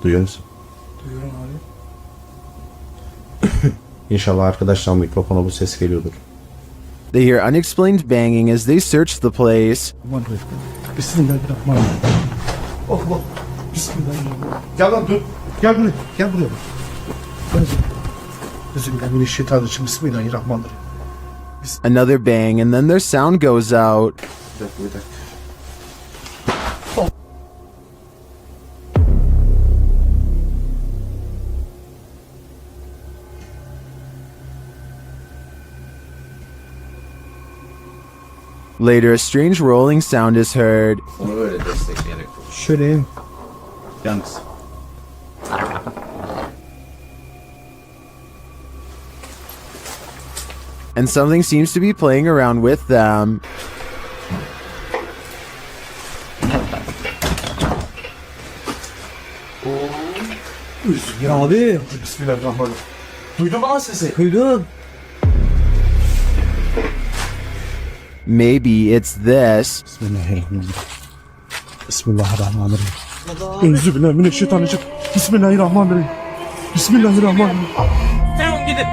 Duyuyor musun? Duyuyorum abi. İnşallah arkadaşlar mikrofona bu ses geliyordur. They hear unexplained banging as they search the place. Bismillahirrahmanirrahim. Allah. Bismillahirrahmanirrahim. Gel lan dur. Gel buraya. Gel buraya. Bismillahirrahmanirrahim. Bismillahirrahmanirrahim. Another bang, and then their sound goes out. Later, a strange rolling sound is heard. Şöyle. Yalnız. And something seems to be playing around with them. Ya abi. Bismillahirrahmanirrahim. Duydun mu lan sesi? Duydum. Maybe it's this. Bismillahirrahmanirrahim. Bismillahirrahmanirrahim. Euzubillahimineşşeytanirracim. Bismillahirrahmanirrahim. Bismillahirrahmanirrahim. Tamam gidin.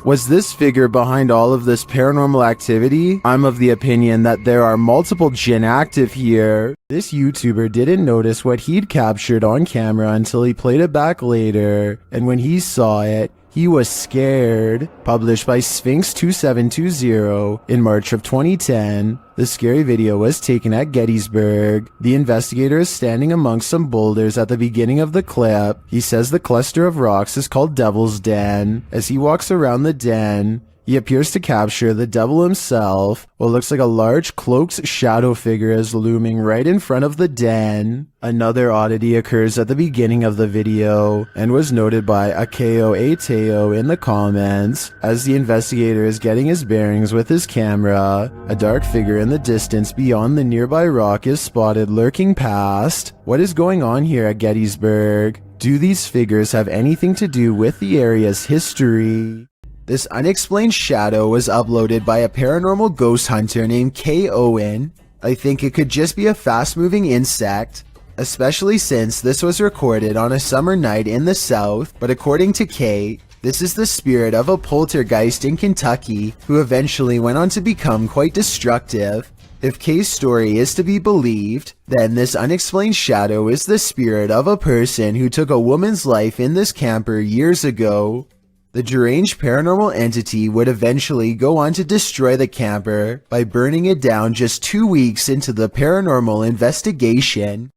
Was this figure behind all of this paranormal activity? I'm of the opinion that there are multiple jinn active here. This YouTuber didn't notice what he'd captured on camera until he played it back later, and when he saw it, he was scared. Published by Sphinx2720 in March of 2010, the scary video was taken at Gettysburg. The investigator is standing amongst some boulders at the beginning of the clip. He says the cluster of rocks is called Devil's Den. As he walks around the den, he appears to capture the devil himself. What looks like a large cloaked shadow figure is looming right in front of the den. Another oddity occurs at the beginning of the video and was noted by Akeo Ateo in the comments. As the investigator is getting his bearings with his camera, a dark figure in the distance beyond the nearby rock is spotted lurking past. What is going on here at Gettysburg? Do these figures have anything to do with the area's history? This unexplained shadow was uploaded by a paranormal ghost hunter named K. Owen. I think it could just be a fast-moving insect, especially since this was recorded on a summer night in the South, but according to K, this is the spirit of a poltergeist in Kentucky who eventually went on to become quite destructive. If Kay's story is to be believed, then this unexplained shadow is the spirit of a person who took a woman's life in this camper years ago. The deranged paranormal entity would eventually go on to destroy the camper by burning it down just 2 weeks into the paranormal investigation.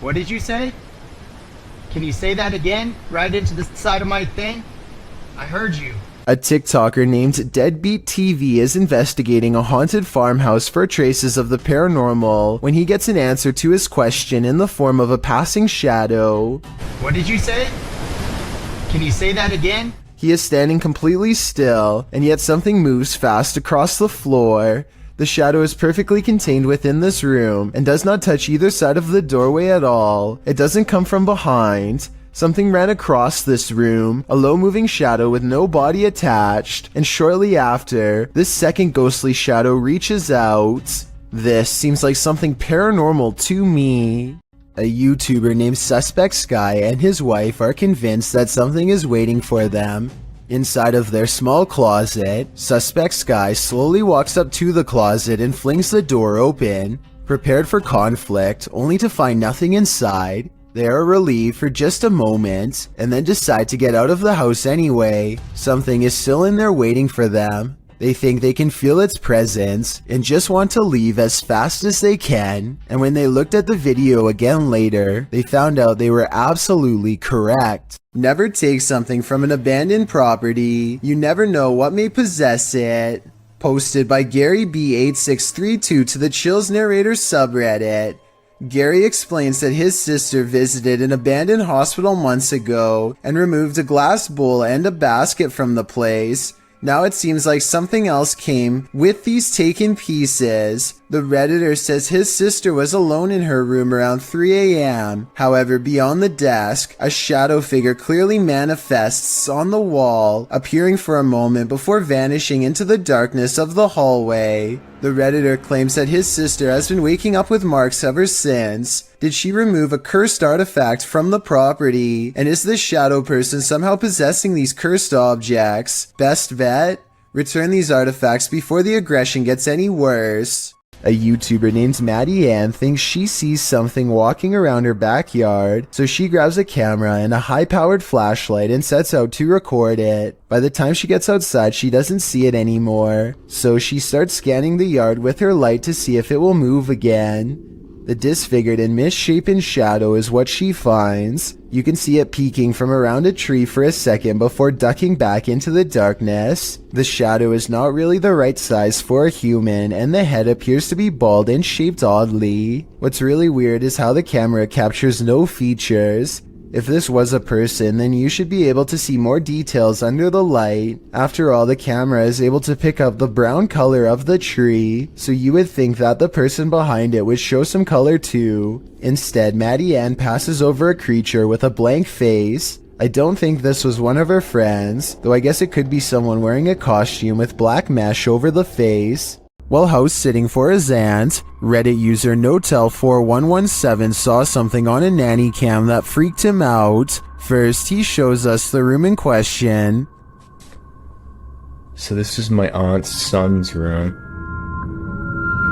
What did you say? Can you say that again? Right into the side of my thing? I heard you. A TikToker named Deadbeat TV is investigating a haunted farmhouse for traces of the paranormal when he gets an answer to his question in the form of a passing shadow. What did you say? Can you say that again? He is standing completely still, and yet something moves fast across the floor. The shadow is perfectly contained within this room and does not touch either side of the doorway at all. It doesn't come from behind. Something ran across this room, a low-moving shadow with no body attached, and shortly after, this second ghostly shadow reaches out. This seems like something paranormal to me. A YouTuber named Suspect Sky and his wife are convinced that something is waiting for them. Inside of their small closet, Suspect Sky slowly walks up to the closet and flings the door open, prepared for conflict, only to find nothing inside. They are relieved for just a moment, and then decide to get out of the house anyway. Something is still in there waiting for them. They think they can feel its presence, and just want to leave as fast as they can. And when they looked at the video again later, they found out they were absolutely correct. Never take something from an abandoned property. You never know what may possess it. Posted by Gary B8632 to the Chills Narrator subreddit. Gary explains that his sister visited an abandoned hospital months ago and removed a glass bowl and a basket from the place. Now it seems like something else came with these taken pieces. The Redditor says his sister was alone in her room around 3 a.m. However, beyond the desk, a shadow figure clearly manifests on the wall, appearing for a moment before vanishing into the darkness of the hallway. The Redditor claims that his sister has been waking up with marks ever since. Did she remove a cursed artifact from the property? And is this shadow person somehow possessing these cursed objects? Best bet? Return these artifacts before the aggression gets any worse. A YouTuber named Maddie Ann thinks she sees something walking around her backyard, so she grabs a camera and a high-powered flashlight and sets out to record it. By the time she gets outside, she doesn't see it anymore, so she starts scanning the yard with her light to see if it will move again. The disfigured and misshapen shadow is what she finds. You can see it peeking from around a tree for a second before ducking back into the darkness. The shadow is not really the right size for a human, and the head appears to be bald and shaped oddly. What's really weird is how the camera captures no features. If this was a person, then you should be able to see more details under the light. After all, the camera is able to pick up the brown color of the tree, so you would think that the person behind it would show some color too. Instead, Maddie Ann passes over a creature with a blank face. I don't think this was one of her friends, though I guess it could be someone wearing a costume with black mesh over the face. While house sitting for his aunt, Reddit user Notel4117 saw something on a nanny cam that freaked him out. First, he shows us the room in question. So this is my aunt's son's room.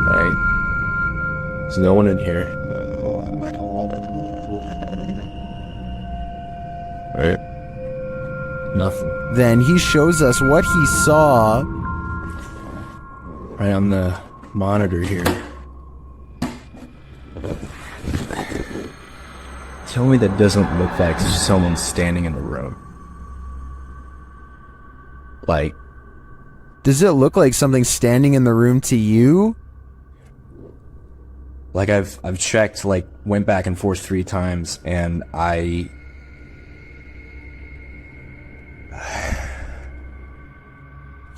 Right? There's no one in here. Right? Nothing. Then he shows us what he saw. Right on the monitor here. Tell me that doesn't look like someone standing in the room. Like, does it look like something standing in the room to you? Like I've checked, like went back and forth 3 times, and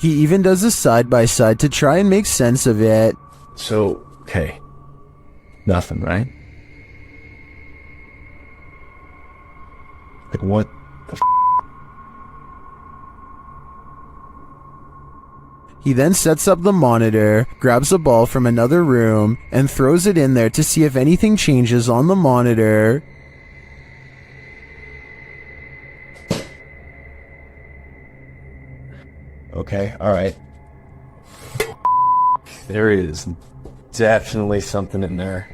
He even does a side-by-side to try and make sense of it. So, okay. Nothing, right? Like, what the f***? He then sets up the monitor, grabs a ball from another room, and throws it in there to see if anything changes on the monitor. Okay, alright. There it is. definitely something in there.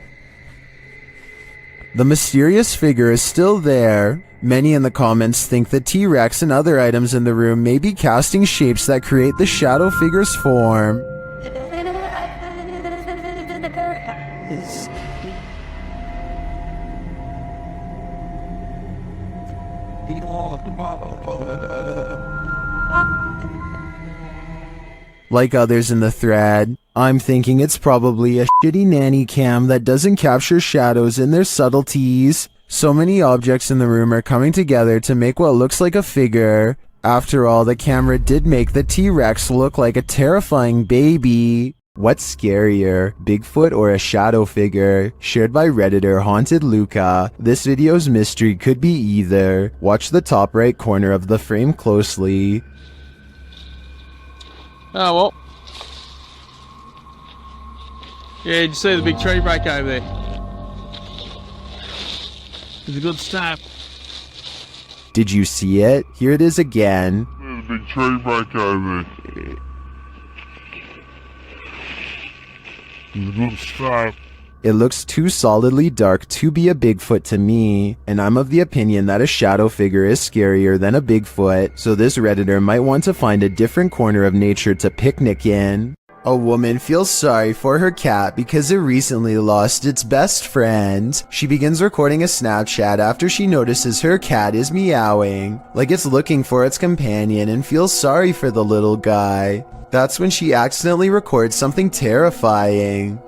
The mysterious figure is still there. Many in the comments think the T-Rex and other items in the room may be casting shapes that create the shadow figure's form. Like others in the thread, I'm thinking it's probably a shitty nanny cam that doesn't capture shadows in their subtleties. So many objects in the room are coming together to make what looks like a figure. After all, the camera did make the T-Rex look like a terrifying baby. What's scarier, Bigfoot or a shadow figure? Shared by Redditor Haunted Luca. This video's mystery could be either. Watch the top right corner of the frame closely. Oh, well. Yeah, did you see the big tree break over there? It's a good start. Did you see it? Here it is again. There's a big tree break over there. It's a good start. It looks too solidly dark to be a Bigfoot to me, and I'm of the opinion that a shadow figure is scarier than a Bigfoot, so this Redditor might want to find a different corner of nature to picnic in. A woman feels sorry for her cat because it recently lost its best friend. She begins recording a Snapchat after she notices her cat is meowing, like it's looking for its companion, and feels sorry for the little guy. That's when she accidentally records something terrifying.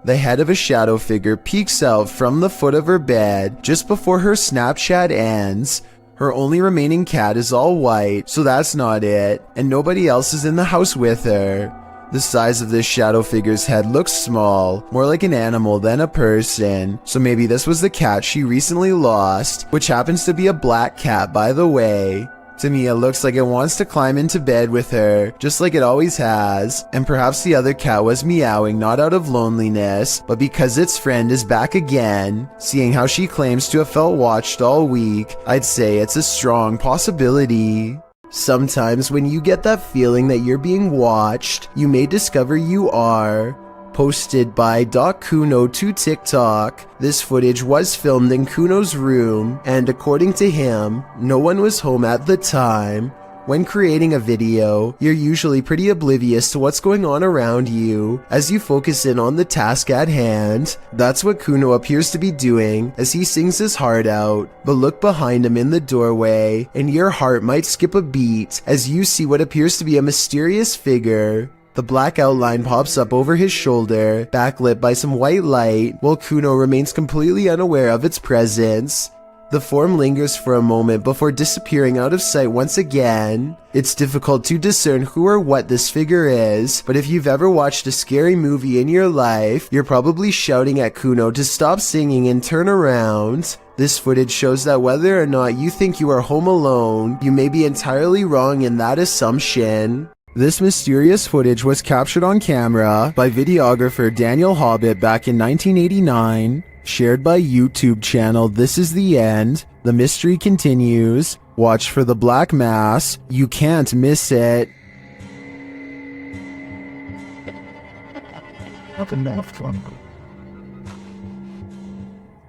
The head of a shadow figure peeks out from the foot of her bed just before her Snapchat ends. Her only remaining cat is all white, so that's not it, and nobody else is in the house with her. The size of this shadow figure's head looks small, more like an animal than a person, so maybe this was the cat she recently lost, which happens to be a black cat, by the way. To me, it looks like it wants to climb into bed with her, just like it always has, and perhaps the other cat was meowing not out of loneliness, but because its friend is back again. Seeing how she claims to have felt watched all week, I'd say it's a strong possibility. Sometimes when you get that feeling that you're being watched, you may discover you are. Posted by Kuno to TikTok. This footage was filmed in Kuno's room, and according to him, no one was home at the time. When creating a video, you're usually pretty oblivious to what's going on around you as you focus in on the task at hand. That's what Kuno appears to be doing as he sings his heart out. But look behind him in the doorway, and your heart might skip a beat as you see what appears to be a mysterious figure. The black outline pops up over his shoulder, backlit by some white light, while Kuno remains completely unaware of its presence. The form lingers for a moment before disappearing out of sight once again. It's difficult to discern who or what this figure is, but if you've ever watched a scary movie in your life, you're probably shouting at Kuno to stop singing and turn around. This footage shows that whether or not you think you are home alone, you may be entirely wrong in that assumption. This mysterious footage was captured on camera by videographer Daniel Hobbit back in 1989, shared by YouTube channel This Is The End. The mystery continues. Watch for the black mass. You can't miss it.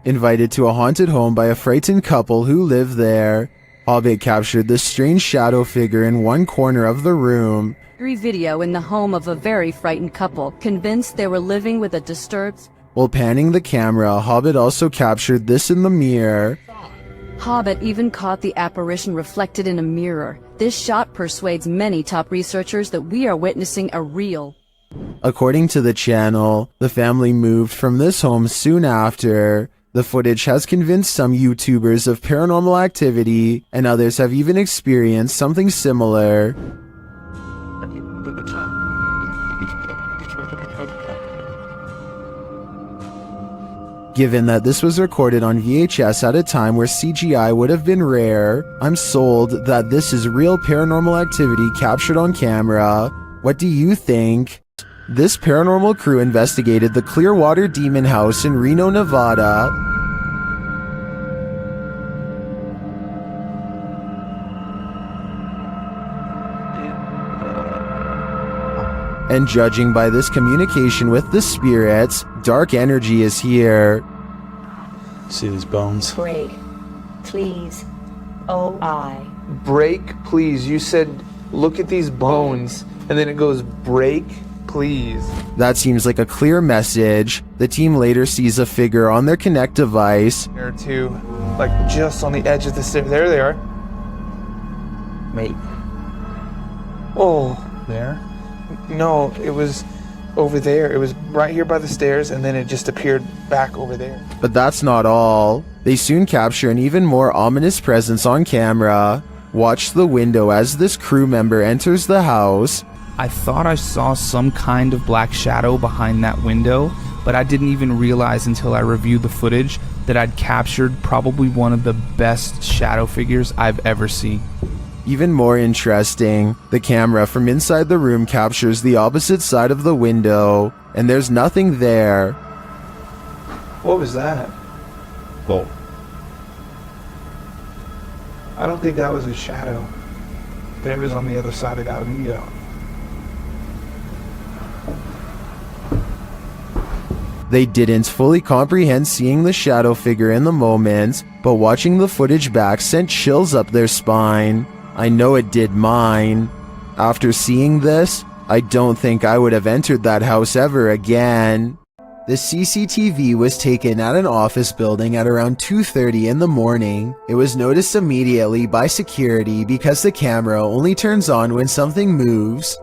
Invited to a haunted home by a frightened couple who live there. Hobbit captured this strange shadow figure in one corner of the room. Video in the home of a very frightened couple, convinced they were living with a disturbed... While panning the camera, Hobbit also captured this in the mirror. Hobbit even caught the apparition reflected in a mirror. This shot persuades many top researchers that we are witnessing a real... According to the channel, the family moved from this home soon after. The footage has convinced some YouTubers of paranormal activity, and others have even experienced something similar. Given that this was recorded on VHS at a time where CGI would have been rare, I'm sold that this is real paranormal activity captured on camera. What do you think? This paranormal crew investigated the Clearwater Demon House in Reno, Nevada. And judging by this communication with the spirits, dark energy is here. See these bones? Break, please. O-I. Break, please. You said, look at these bones. And then it goes, break, please. That seems like a clear message. The team later sees a figure on their Connect device. There too, like just on the edge of the stairs. There they are. Wait. Oh. There? No, it was over there. It was right here by the stairs, and then it just appeared back over there. But that's not all. They soon capture an even more ominous presence on camera. Watch the window as this crew member enters the house. I thought I saw some kind of black shadow behind that window, but I didn't even realize until I reviewed the footage that I'd captured probably one of the best shadow figures I've ever seen. Even more interesting, the camera from inside the room captures the opposite side of the window, and there's nothing there. What was that? Well, I don't think that was a shadow. But it was on the other side of that window. They didn't fully comprehend seeing the shadow figure in the moment, but watching the footage back sent chills up their spine. I know it did mine. After seeing this, I don't think I would have entered that house ever again. The CCTV was taken at an office building at around 2:30 in the morning. It was noticed immediately by security because the camera only turns on when something moves.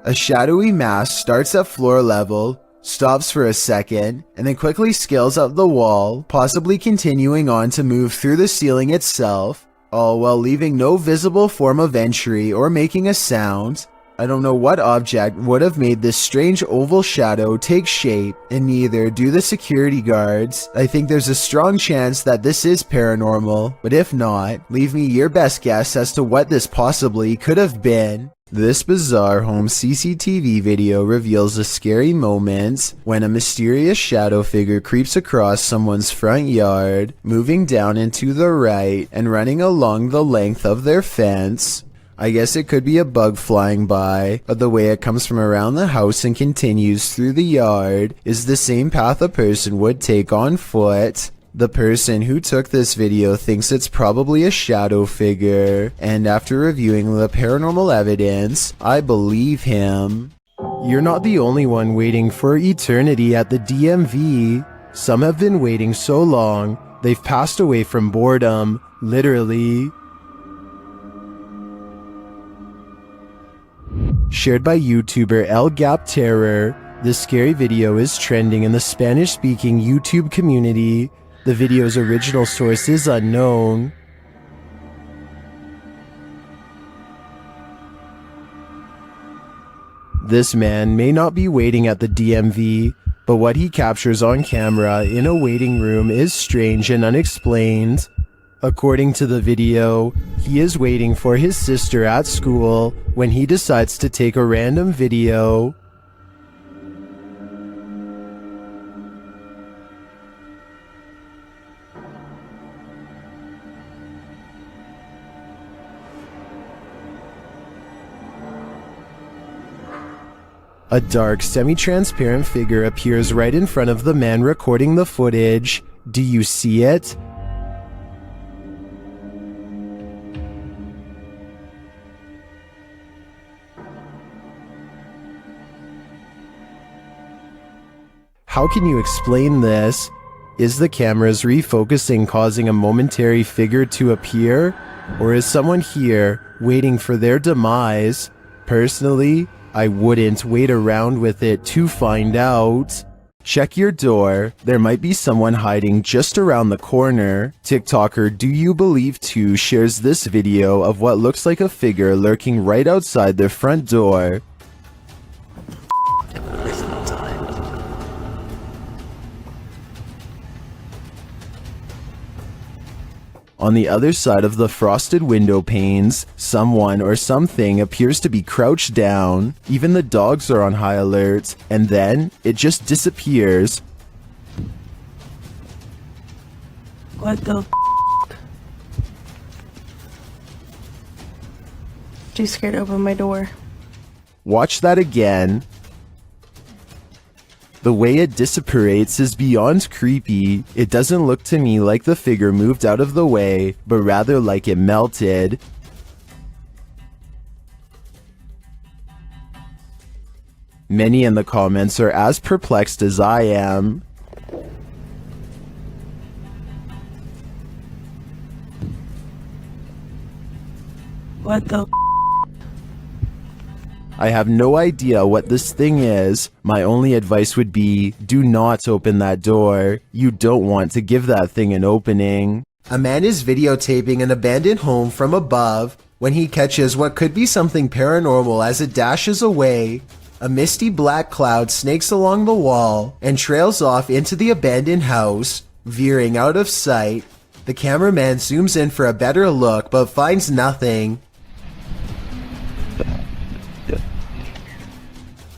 A shadowy mass starts at floor level, stops for a second, and then quickly scales up the wall, possibly continuing on to move through the ceiling itself, all while leaving no visible form of entry or making a sound. I don't know what object would have made this strange oval shadow take shape, and neither do the security guards. I think there's a strong chance that this is paranormal, but if not, leave me your best guess as to what this possibly could have been. This bizarre home CCTV video reveals a scary moment when a mysterious shadow figure creeps across someone's front yard, moving down and to the right and running along the length of their fence. I guess it could be a bug flying by, but the way it comes from around the house and continues through the yard is the same path a person would take on foot. The person who took this video thinks it's probably a shadow figure, and after reviewing the paranormal evidence, I believe him. You're not the only one waiting for eternity at the DMV. Some have been waiting so long, they've passed away from boredom, literally. Shared by YouTuber El Gap Terror, this scary video is trending in the Spanish-speaking YouTube community. The video's original source is unknown. This man may not be waiting at the DMV, but what he captures on camera in a waiting room is strange and unexplained. According to the video, he is waiting for his sister at school when he decides to take a random video. A dark, semi-transparent figure appears right in front of the man recording the footage. Do you see it? How can you explain this? Is the camera's refocusing causing a momentary figure to appear? Or is someone here waiting for their demise? Personally, I wouldn't wait around with it to find out. Check your door. There might be someone hiding just around the corner. TikToker Do You Believe 2 shares this video of what looks like a figure lurking right outside their front door. On the other side of the frosted window panes, someone or something appears to be crouched down. Even the dogs are on high alert, and then it just disappears. What the Too scared to open my door. Watch that again. The way it dissipates is beyond creepy. It doesn't look to me like the figure moved out of the way, but rather like it melted. Many in the comments are as perplexed as I am. What the I have no idea what this thing is. My only advice would be, do not open that door. You don't want to give that thing an opening. A man is videotaping an abandoned home from above when he catches what could be something paranormal as it dashes away. A misty black cloud snakes along the wall and trails off into the abandoned house, veering out of sight. The cameraman zooms in for a better look but finds nothing.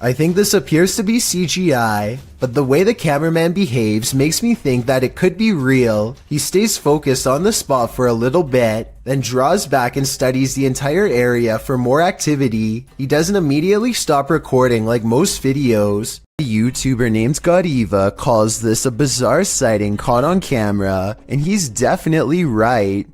I think this appears to be CGI, but the way the cameraman behaves makes me think that it could be real. He stays focused on the spot for a little bit, then draws back and studies the entire area for more activity. He doesn't immediately stop recording like most videos. A YouTuber named Godiva calls this a bizarre sighting caught on camera, and he's definitely right.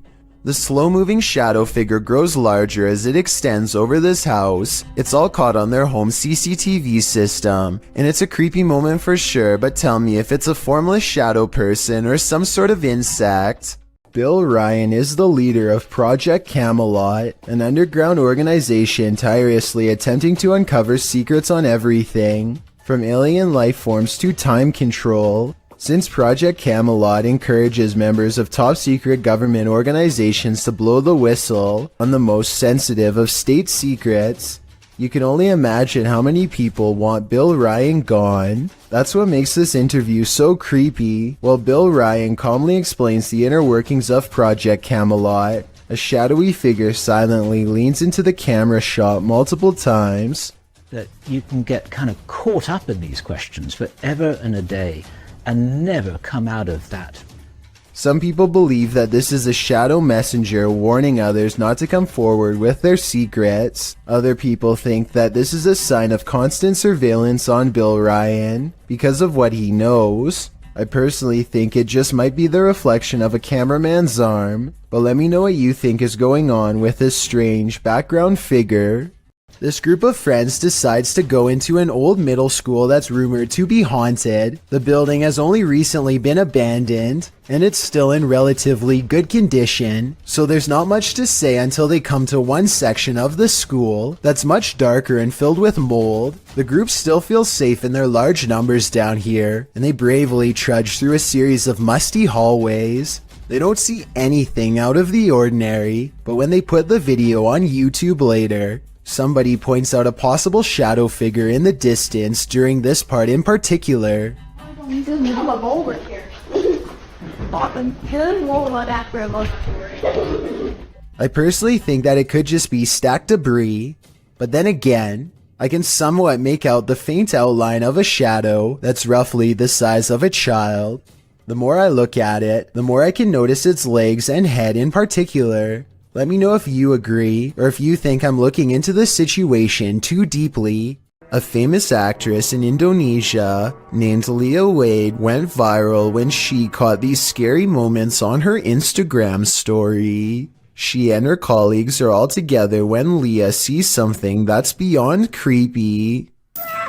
The slow-moving shadow figure grows larger as it extends over this house. It's all caught on their home CCTV system, and it's a creepy moment for sure, but tell me if it's a formless shadow person or some sort of insect. Bill Ryan is the leader of Project Camelot, an underground organization tirelessly attempting to uncover secrets on everything, from alien life forms to time control. Since Project Camelot encourages members of top-secret government organizations to blow the whistle on the most sensitive of state secrets, you can only imagine how many people want Bill Ryan gone. That's what makes this interview so creepy. While Bill Ryan calmly explains the inner workings of Project Camelot, a shadowy figure silently leans into the camera shot multiple times. That you can get kind of caught up in these questions forever and a day, and never come out of that. Some people believe that this is a shadow messenger warning others not to come forward with their secrets. Other people think that this is a sign of constant surveillance on Bill Ryan because of what he knows. I personally think it just might be the reflection of a cameraman's arm, but let me know what you think is going on with this strange background figure. This group of friends decides to go into an old middle school that's rumored to be haunted. The building has only recently been abandoned, and it's still in relatively good condition, so there's not much to say until they come to one section of the school that's much darker and filled with mold. The group still feels safe in their large numbers down here, and they bravely trudge through a series of musty hallways. They don't see anything out of the ordinary, but when they put the video on YouTube later, somebody points out a possible shadow figure in the distance during this part in particular. I personally think that it could just be stacked debris, but then again, I can somewhat make out the faint outline of a shadow that's roughly the size of a child. The more I look at it, the more I can notice its legs and head in particular. Let me know if you agree, or if you think I'm looking into the situation too deeply. A famous actress in Indonesia named Leah Wade went viral when she caught these scary moments on her Instagram story. She and her colleagues are all together when Leah sees something that's beyond creepy.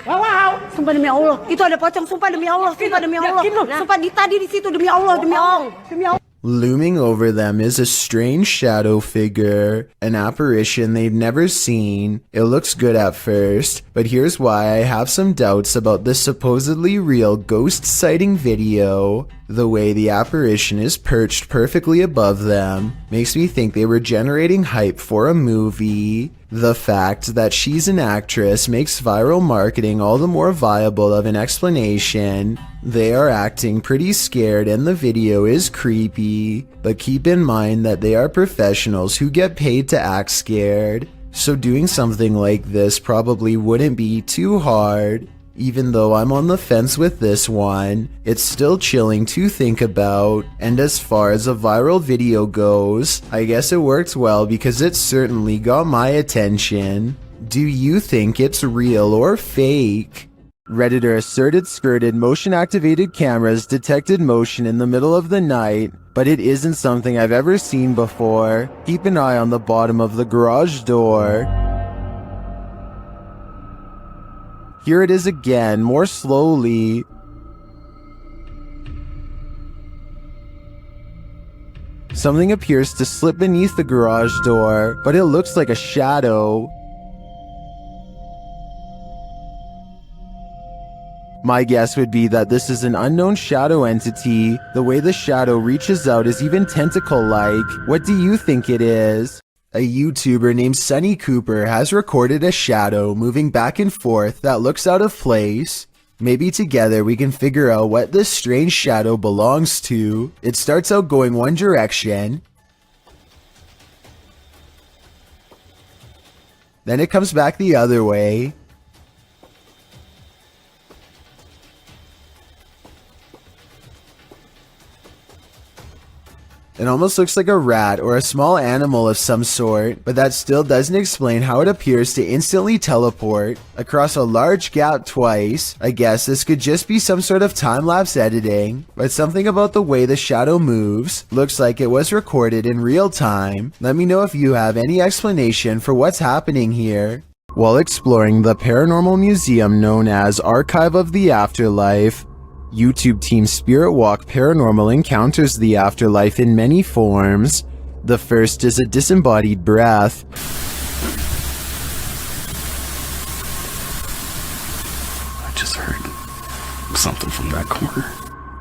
Wow, sumpah demi Allah, itu ada pocong, sumpah demi Allah, sumpah demi Allah, sumpah tadi di situ demi Allah, demi Allah, demi Allah. Looming over them is a strange shadow figure, an apparition they've never seen. It looks good at first, but here's why I have some doubts about this supposedly real ghost sighting video. The way the apparition is perched perfectly above them makes me think they were generating hype for a movie. The fact that she's an actress makes viral marketing all the more viable of an explanation. They are acting pretty scared and the video is creepy, but keep in mind that they are professionals who get paid to act scared, so doing something like this probably wouldn't be too hard. Even though I'm on the fence with this one, it's still chilling to think about, and as far as a viral video goes, I guess it worked well because it certainly got my attention. Do you think it's real or fake? Redditor asserted skirted motion-activated cameras detected motion in the middle of the night, but it isn't something I've ever seen before. Keep an eye on the bottom of the garage door. Here it is again, more slowly. Something appears to slip beneath the garage door, but it looks like a shadow. My guess would be that this is an unknown shadow entity. The way the shadow reaches out is even tentacle-like. What do you think it is? A YouTuber named Sunny Cooper has recorded a shadow moving back and forth that looks out of place. Maybe together we can figure out what this strange shadow belongs to. It starts out going one direction, then it comes back the other way. It almost looks like a rat or a small animal of some sort, but that still doesn't explain how it appears to instantly teleport across a large gap twice. I guess this could just be some sort of time-lapse editing, but something about the way the shadow moves looks like it was recorded in real time. Let me know if you have any explanation for what's happening here. While exploring the paranormal museum known as Archive of the Afterlife, YouTube team Spirit Walk Paranormal encounters the afterlife in many forms. The first is a disembodied breath. I just heard something from that corner.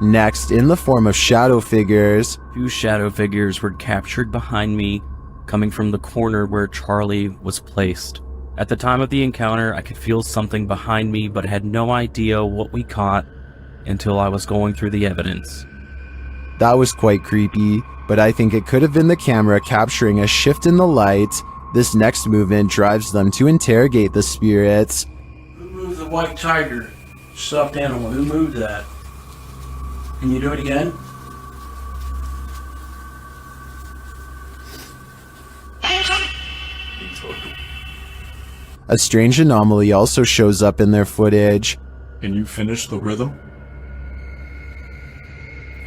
Next, in the form of shadow figures. 2 shadow figures were captured behind me, coming from the corner where Charlie was placed. At the time of the encounter, I could feel something behind me, but had no idea what we caught until I was going through the evidence. That was quite creepy, but I think it could have been the camera capturing a shift in the light. This next movement drives them to interrogate the spirits. Who moved the white tiger? Stuffed animal. Who moved that? Can you do it again? A strange anomaly also shows up in their footage. Can you finish the rhythm?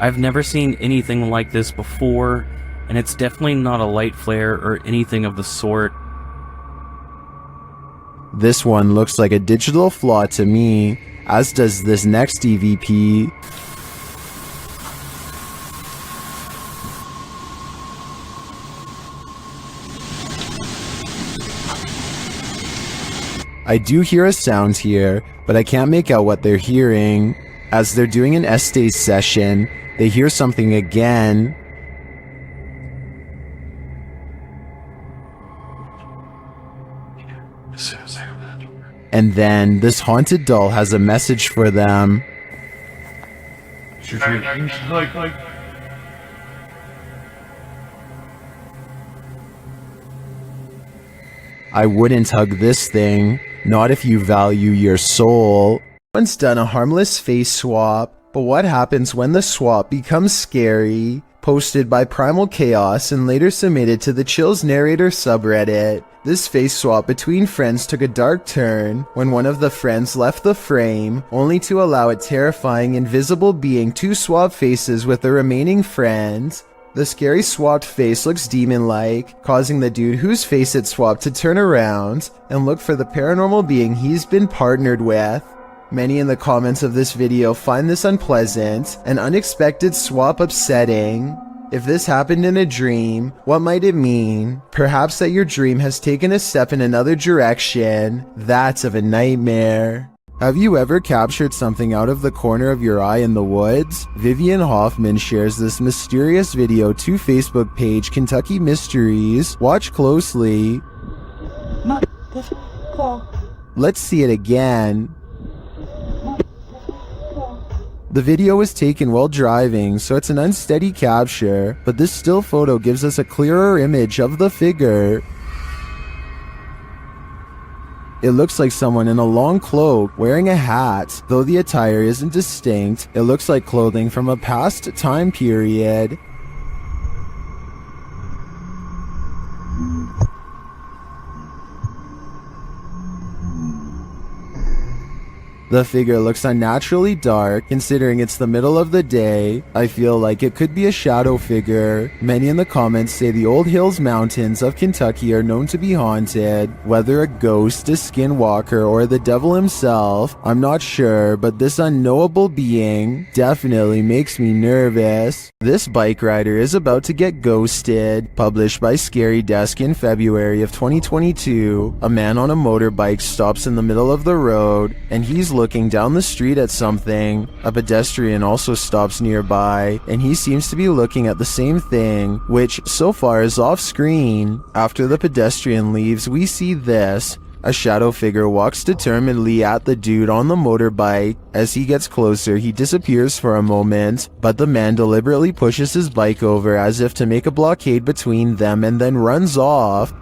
I've never seen anything like this before, and it's definitely not a light flare or anything of the sort. This one looks like a digital flaw to me, as does this next EVP. I do hear a sound here, but I can't make out what they're hearing. As they're doing an Estes session, they hear something again. And then this haunted doll has a message for them. I wouldn't hug this thing, not if you value your soul. Once done a harmless face swap, but what happens when the swap becomes scary? Posted by Primal Chaos and later submitted to the Chills Narrator subreddit. This face swap between friends took a dark turn when one of the friends left the frame, only to allow a terrifying invisible being to swap faces with the remaining friend. The scary swapped face looks demon-like, causing the dude whose face it swapped to turn around and look for the paranormal being he's been partnered with. Many in the comments of this video find this unpleasant and unexpected swap upsetting. If this happened in a dream, what might it mean? Perhaps that your dream has taken a step in another direction. That's of a nightmare. Have you ever captured something out of the corner of your eye in the woods? Vivian Hoffman shares this mysterious video to Facebook page Kentucky Mysteries. Watch closely. Let's see it again. The video was taken while driving, so it's an unsteady capture, but this still photo gives us a clearer image of the figure. It looks like someone in a long cloak wearing a hat. Though the attire isn't distinct, it looks like clothing from a past time period. The figure looks unnaturally dark, considering it's the middle of the day. I feel like it could be a shadow figure. Many in the comments say the old hills mountains of Kentucky are known to be haunted. Whether a ghost, a skinwalker, or the devil himself, I'm not sure, but this unknowable being definitely makes me nervous. This bike rider is about to get ghosted. Published by Scary Desk in February of 2022, a man on a motorbike stops in the middle of the road, and he's looking down the street at something. A pedestrian also stops nearby, and he seems to be looking at the same thing, which so far is off screen. After the pedestrian leaves, we see this. A shadow figure walks determinedly at the dude on the motorbike. As he gets closer, he disappears for a moment, but the man deliberately pushes his bike over as if to make a blockade between them and then runs off.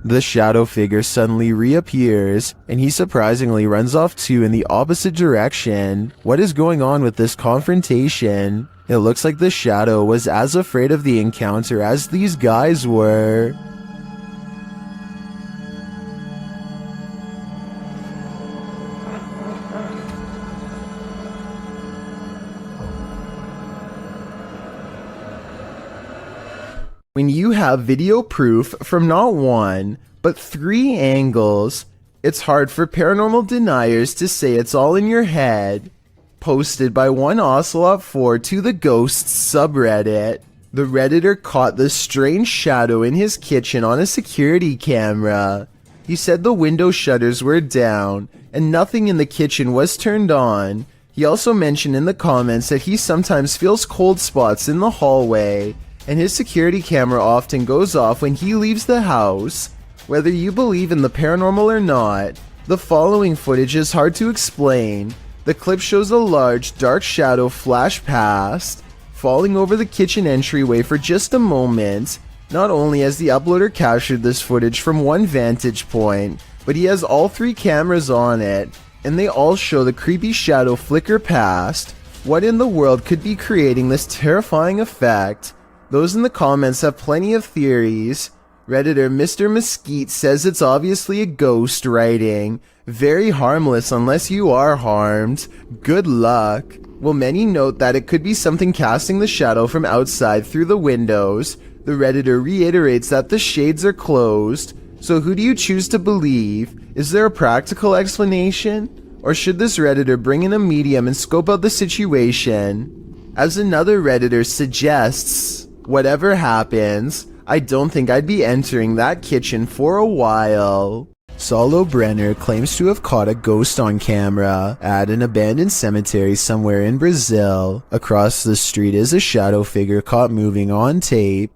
The shadow figure suddenly reappears, and he surprisingly runs off too in the opposite direction. What is going on with this confrontation? It looks like the shadow was as afraid of the encounter as these guys were. When you have video proof from not one, but 3 angles, it's hard for paranormal deniers to say it's all in your head. Posted by one Ocelot4 to the Ghosts subreddit, the Redditor caught the strange shadow in his kitchen on a security camera. He said the window shutters were down, and nothing in the kitchen was turned on. He also mentioned in the comments that he sometimes feels cold spots in the hallway, and his security camera often goes off when he leaves the house. Whether you believe in the paranormal or not, the following footage is hard to explain. The clip shows a large, dark shadow flash past, falling over the kitchen entryway for just a moment. Not only has the uploader captured this footage from one vantage point, but he has all 3 cameras on it, and they all show the creepy shadow flicker past. What in the world could be creating this terrifying effect? Those in the comments have plenty of theories. Redditor Mr. Mesquite says it's obviously a ghost writing. Very harmless unless you are harmed. Good luck. Well, many note that it could be something casting the shadow from outside through the windows. The Redditor reiterates that the shades are closed. So who do you choose to believe? Is there a practical explanation? Or should this Redditor bring in a medium and scope out the situation? As another Redditor suggests, whatever happens, I don't think I'd be entering that kitchen for a while. Saulo Brenner claims to have caught a ghost on camera at an abandoned cemetery somewhere in Brazil. Across the street is a shadow figure caught moving on tape.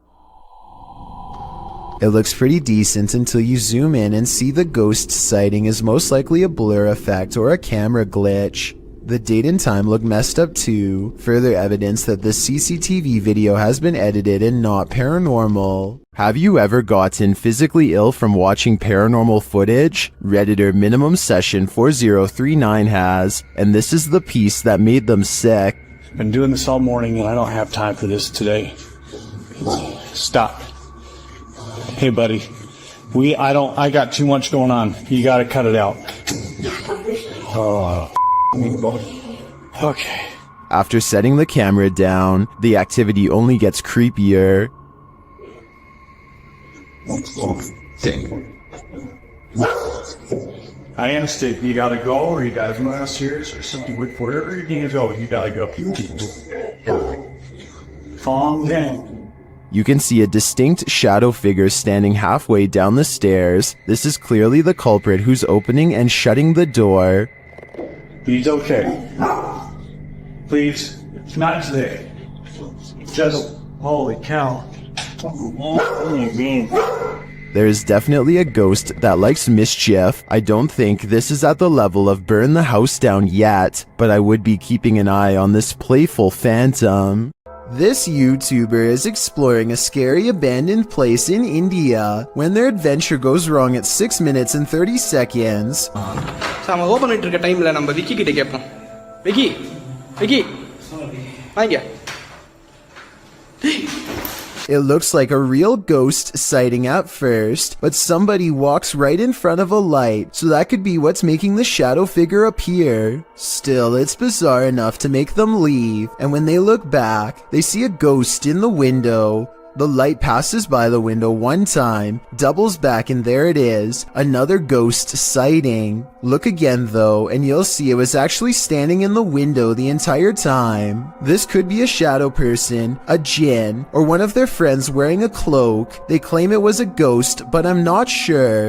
It looks pretty decent until you zoom in and see the ghost sighting is most likely a blur effect or a camera glitch. The date and time look messed up too, further evidence that the CCTV video has been edited and not paranormal. Have you ever gotten physically ill from watching paranormal footage? Redditor Minimum Session 4039 has, and this is the piece that made them sick. Been doing this all morning and I don't have time for this today. Stop. Hey buddy, I got too much going on. You gotta cut it out. Oh. Okay. After setting the camera down, the activity only gets creepier. I understand. You gotta go, or you guys want us here, or something. Wherever you need to go, you gotta go. Calm down. You can see a distinct shadow figure standing halfway down the stairs. This is clearly the culprit who's opening and shutting the door. He's okay. Please, it's not today. Just, holy cow. There is definitely a ghost that likes mischief. I don't think this is at the level of burn the house down yet, but I would be keeping an eye on this playful phantom. This YouTuber is exploring a scary abandoned place in India when their adventure goes wrong at 6 minutes and 30 seconds. நம்ம open பண்ணிட்டு இருக்க டைம்ல நம்ம விக்கி கிட்ட கேட்போம். விக்கி விக்கி வாங்க. It looks like a real ghost sighting at first, but somebody walks right in front of a light, so that could be what's making the shadow figure appear. Still, it's bizarre enough to make them leave, and when they look back, they see a ghost in the window. The light passes by the window one time, doubles back, and there it is, another ghost sighting. Look again though, and you'll see it was actually standing in the window the entire time. This could be a shadow person, a jinn, or one of their friends wearing a cloak. They claim it was a ghost, but I'm not sure.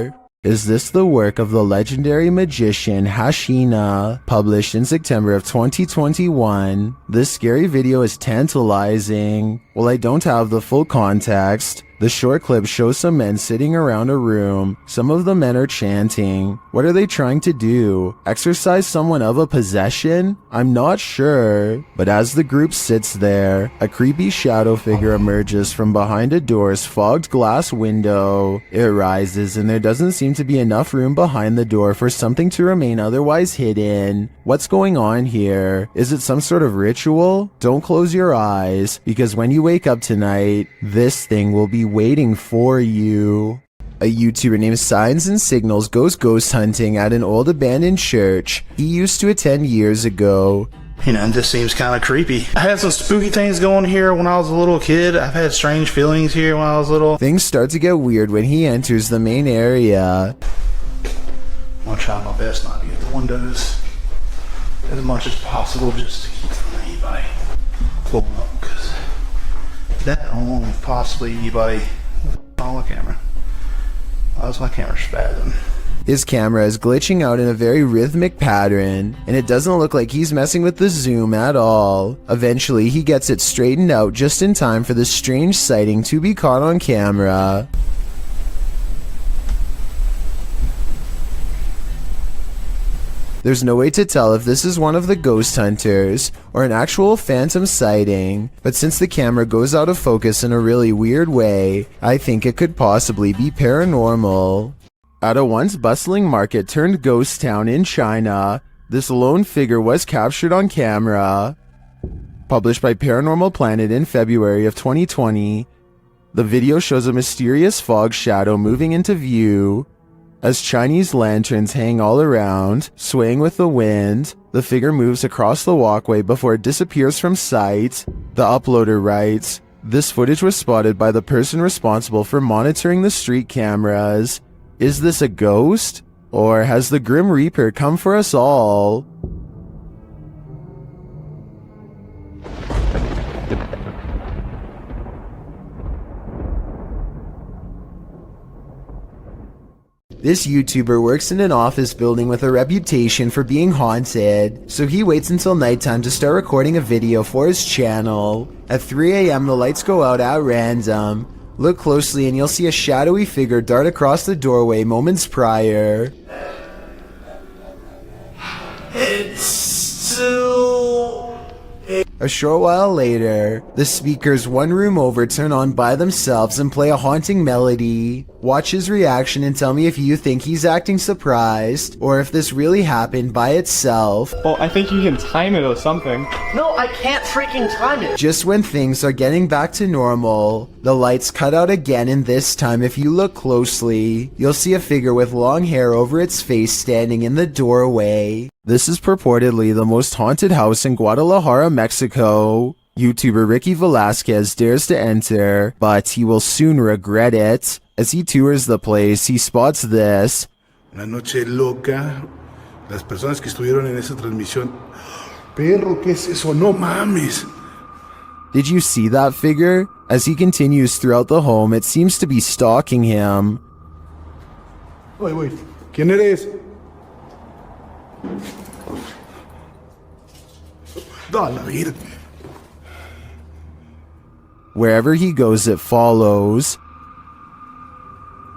Is this the work of the legendary magician Hashina, published in September of 2021? This scary video is tantalizing. While I don't have the full context, the short clip shows some men sitting around a room. Some of the men are chanting. What are they trying to do? Exorcise someone of a possession? I'm not sure. But as the group sits there, a creepy shadow figure emerges from behind a door's fogged glass window. It rises, and there doesn't seem to be enough room behind the door for something to remain otherwise hidden. What's going on here? Is it some sort of ritual? Don't close your eyes, because when you wake up tonight, this thing will be waiting for you. A YouTuber named Signs and Signals goes ghost hunting at an old abandoned church he used to attend years ago. You know, it just seems kind of creepy. I had some spooky things going here when I was a little kid. I've had strange feelings here when I was little. Things start to get weird when he enters the main area. I'm gonna try my best not to get the windows as much as possible, just to keep anybody pulling up, because that alone, possibly anybody on the camera. Why's my camera spazzing? His camera is glitching out in a very rhythmic pattern, and it doesn't look like he's messing with the zoom at all. Eventually, he gets it straightened out just in time for this strange sighting to be caught on camera. There's no way to tell if this is one of the ghost hunters or an actual phantom sighting, but since the camera goes out of focus in a really weird way, I think it could possibly be paranormal. At a once bustling market turned ghost town in China, this lone figure was captured on camera. Published by Paranormal Planet in February of 2020, the video shows a mysterious fog shadow moving into view. As Chinese lanterns hang all around, swaying with the wind, the figure moves across the walkway before it disappears from sight. The uploader writes, "This footage was spotted by the person responsible for monitoring the street cameras. Is this a ghost? Or has the Grim Reaper come for us all?" This YouTuber works in an office building with a reputation for being haunted, so he waits until nighttime to start recording a video for his channel. At 3 a.m. the lights go out at random. Look closely and you'll see a shadowy figure dart across the doorway moments prior. It's still... A short while later, the speakers one room over turn on by themselves and play a haunting melody. Watch his reaction and tell me if you think he's acting surprised, or if this really happened by itself. Well, I think you can time it or something. No, I can't freaking time it. Just when things are getting back to normal, the lights cut out again, and this time if you look closely, you'll see a figure with long hair over its face standing in the doorway. This is purportedly the most haunted house in Guadalajara, Mexico. YouTuber Ricky Velasquez dares to enter, but he will soon regret it. As he tours the place, he spots this. Una noche loca. Las personas que estuvieron en esa transmisión. Perro, ¿qué es eso? No mames. Did you see that figure? As he continues throughout the home, it seems to be stalking him. Wait. ¿Quién eres? Da la vida. Wherever he goes, it follows.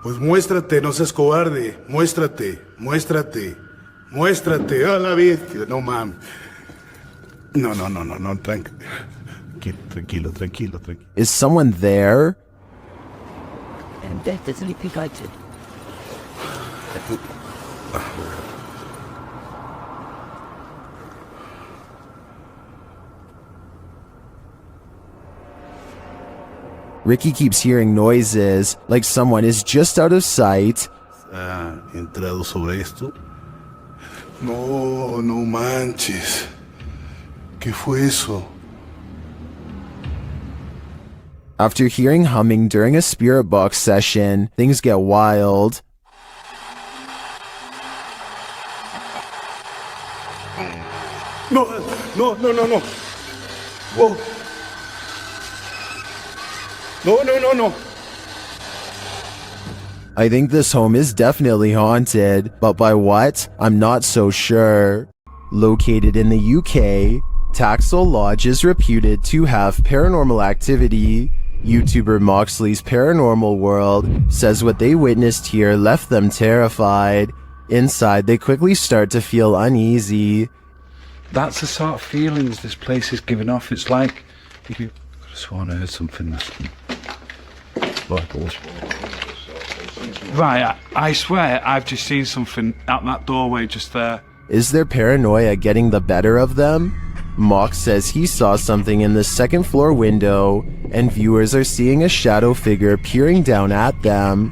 Pues muéstrate, no seas cobarde. Muéstrate, muéstrate, muéstrate. A la bestia, no mames. No, tranquilo. Is someone there? And that is repeated. Ricky keeps hearing noises, like someone is just out of sight. Entrado sobre esto. No manches. ¿Qué fue eso? After hearing humming during a spirit box session, things get wild. No. Whoa. No. I think this home is definitely haunted, but by what? I'm not so sure. Located in the UK, Taxel Lodge is reputed to have paranormal activity. YouTuber Moxley's Paranormal World says what they witnessed here left them terrified. Inside, they quickly start to feel uneasy. That's the sort of feelings this place is giving off. It's like if you could have sworn I heard something like right, I swear I've just seen something out that doorway just there. Is their paranoia getting the better of them? Mox says he saw something in the second floor window, and viewers are seeing a shadow figure peering down at them.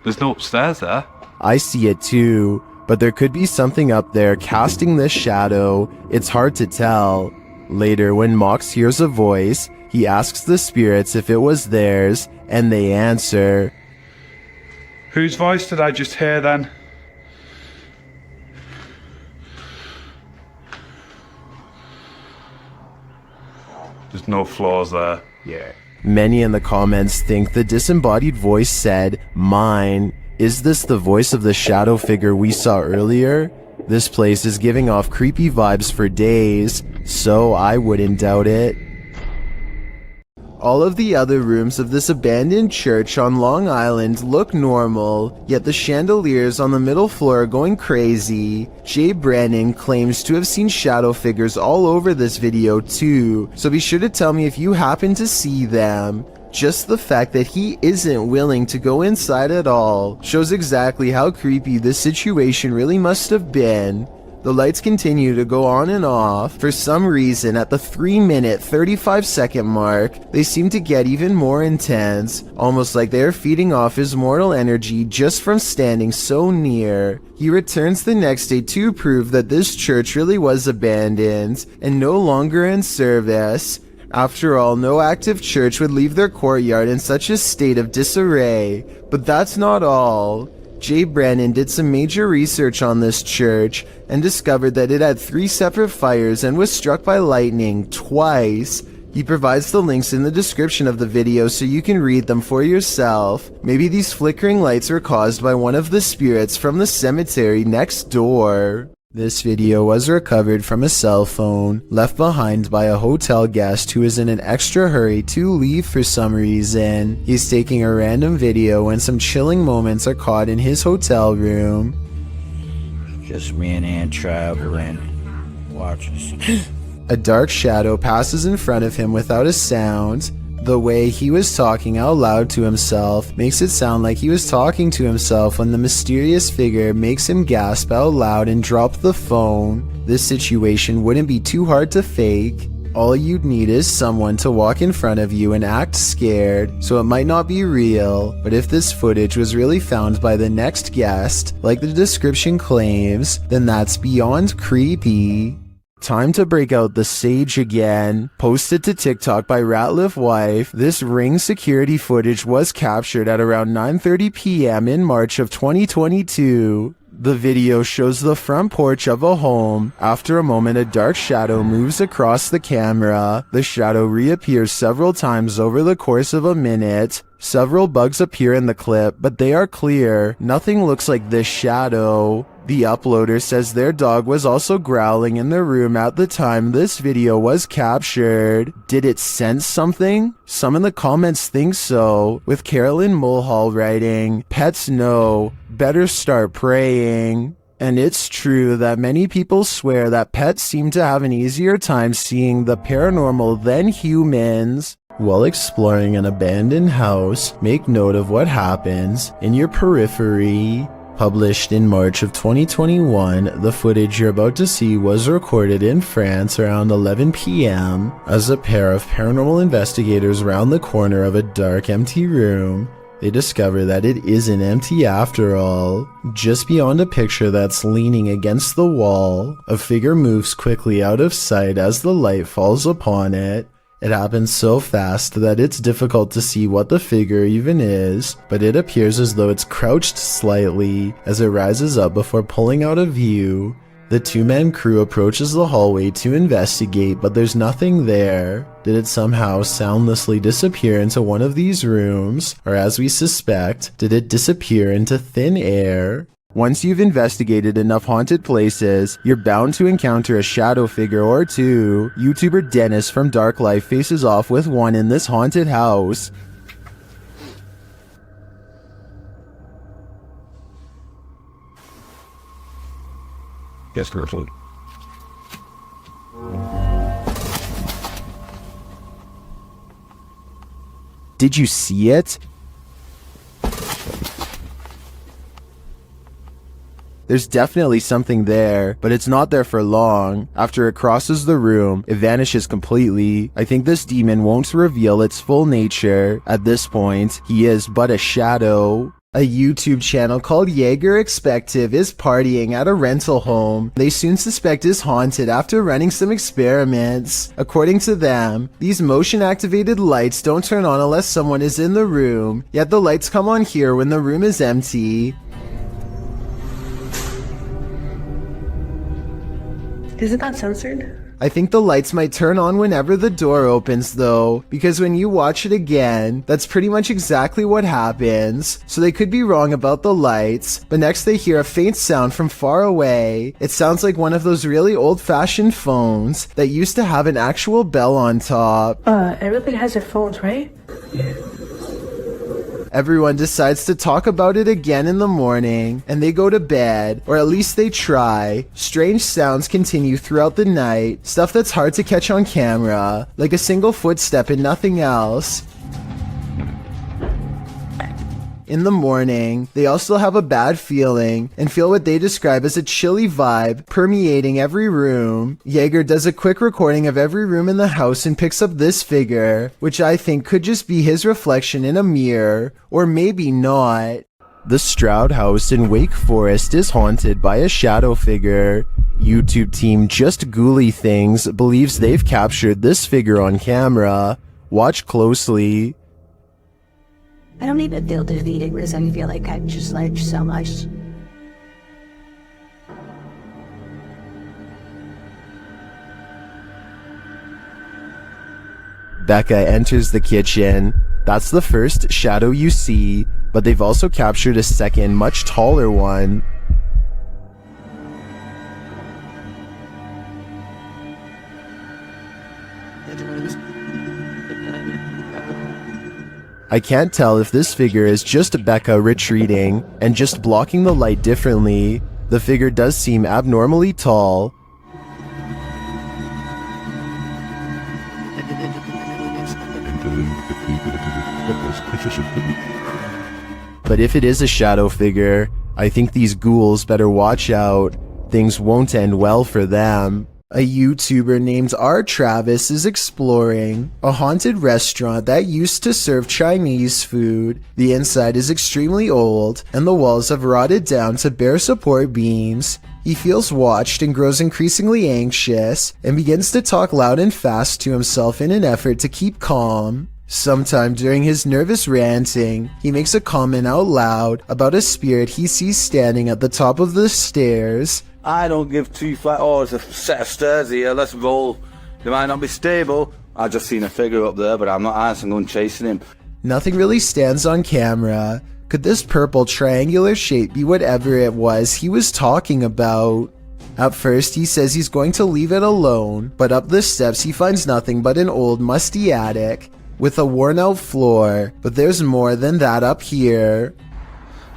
There's no upstairs there. I see it too, but there could be something up there casting this shadow. It's hard to tell. Later, when Mox hears a voice, he asks the spirits if it was theirs, and they answer. Whose voice did I just hear then? There's no floors there. Yeah. Many in the comments think the disembodied voice said, "Mine." Is this the voice of the shadow figure we saw earlier? This place is giving off creepy vibes for days, so I wouldn't doubt it. All of the other rooms of this abandoned church on Long Island look normal, yet the chandeliers on the middle floor are going crazy. Jay Brannon claims to have seen shadow figures all over this video too, so be sure to tell me if you happen to see them. Just the fact that he isn't willing to go inside at all shows exactly how creepy this situation really must have been. The lights continue to go on and off. For some reason, at the 3-minute 35-second mark, they seem to get even more intense, almost like they are feeding off his mortal energy just from standing so near. He returns the next day to prove that this church really was abandoned and no longer in service. After all, no active church would leave their courtyard in such a state of disarray. But that's not all. Jay Brannon did some major research on this church and discovered that it had 3 separate fires and was struck by lightning twice. He provides the links in the description of the video so you can read them for yourself. Maybe these flickering lights were caused by one of the spirits from the cemetery next door. This video was recovered from a cell phone left behind by a hotel guest who is in an extra hurry to leave for some reason. He's taking a random video when some chilling moments are caught in his hotel room. Just me and Ann traveling. Watch us. A dark shadow passes in front of him without a sound. The way he was talking out loud to himself makes it sound like he was talking to himself when the mysterious figure makes him gasp out loud and drop the phone. This situation wouldn't be too hard to fake. All you'd need is someone to walk in front of you and act scared, so it might not be real, but if this footage was really found by the next guest, like the description claims, then that's beyond creepy. Time to break out the sage again. Posted to TikTok by Ratliff Wife, this Ring security footage was captured at around 9:30 p.m. in March of 2022. The video shows the front porch of a home. After a moment, a dark shadow moves across the camera. The shadow reappears several times over the course of a minute. Several bugs appear in the clip, but they are clear. Nothing looks like this shadow. The uploader says their dog was also growling in the room at the time this video was captured. Did it sense something? Some in the comments think so, with Carolyn Mulhall writing, "Pets know, better start praying." And it's true that many people swear that pets seem to have an easier time seeing the paranormal than humans. While exploring an abandoned house, make note of what happens in your periphery. Published in March of 2021, the footage you're about to see was recorded in France around 11 p.m. as a pair of paranormal investigators round the corner of a dark, empty room. They discover that it isn't empty after all. Just beyond a picture that's leaning against the wall, a figure moves quickly out of sight as the light falls upon it. It happens so fast that it's difficult to see what the figure even is, but it appears as though it's crouched slightly as it rises up before pulling out of view. The two-man crew approaches the hallway to investigate, but there's nothing there. Did it somehow soundlessly disappear into one of these rooms? Or as we suspect, did it disappear into thin air? Once you've investigated enough haunted places, you're bound to encounter a shadow figure or two. YouTuber Dennis from Dark Life faces off with one in this haunted house. Yes, careful. Did you see it? There's definitely something there, but it's not there for long. After it crosses the room, it vanishes completely. I think this demon won't reveal its full nature. At this point, he is but a shadow. A YouTube channel called Jaeger Expective is partying at a rental home. They soon suspect is haunted after running some experiments. According to them, these motion-activated lights don't turn on unless someone is in the room, yet the lights come on here when the room is empty. Isn't that censored? I think the lights might turn on whenever the door opens though, because when you watch it again, that's pretty much exactly what happens. So they could be wrong about the lights, but next they hear a faint sound from far away. It sounds like one of those really old-fashioned phones that used to have an actual bell on top. Everybody has their phones, right? Everyone decides to talk about it again in the morning, and they go to bed, or at least they try. Strange sounds continue throughout the night, stuff that's hard to catch on camera, like a single footstep and nothing else. In the morning, they all still have a bad feeling and feel what they describe as a chilly vibe permeating every room. Jaeger does a quick recording of every room in the house and picks up this figure, which I think could just be his reflection in a mirror, or maybe not. The Stroud house in Wake Forest is haunted by a shadow figure. YouTube team Just Ghouly Things believes they've captured this figure on camera. Watch closely. I don't even feel defeated because I feel like I've just learned so much. Becca enters the kitchen. That's the first shadow you see, but they've also captured a second, much taller one. I can't tell if this figure is just Becca retreating and just blocking the light differently. The figure does seem abnormally tall. But if it is a shadow figure, I think these ghouls better watch out. Things won't end well for them. A YouTuber named R. Travis is exploring a haunted restaurant that used to serve Chinese food. The inside is extremely old, and the walls have rotted down to bare support beams. He feels watched and grows increasingly anxious, and begins to talk loud and fast to himself in an effort to keep calm. Sometime during his nervous ranting, he makes a comment out loud about a spirit he sees standing at the top of the stairs. I don't give two flat. Oh, it's a set of stairs here. Let's roll. They might not be stable. I just seen a figure up there, but I'm not answering going chasing him. Nothing really stands on camera. Could this purple triangular shape be whatever it was he was talking about? At first, he says he's going to leave it alone, but up the steps he finds nothing but an old musty attic with a worn out floor, but there's more than that up here.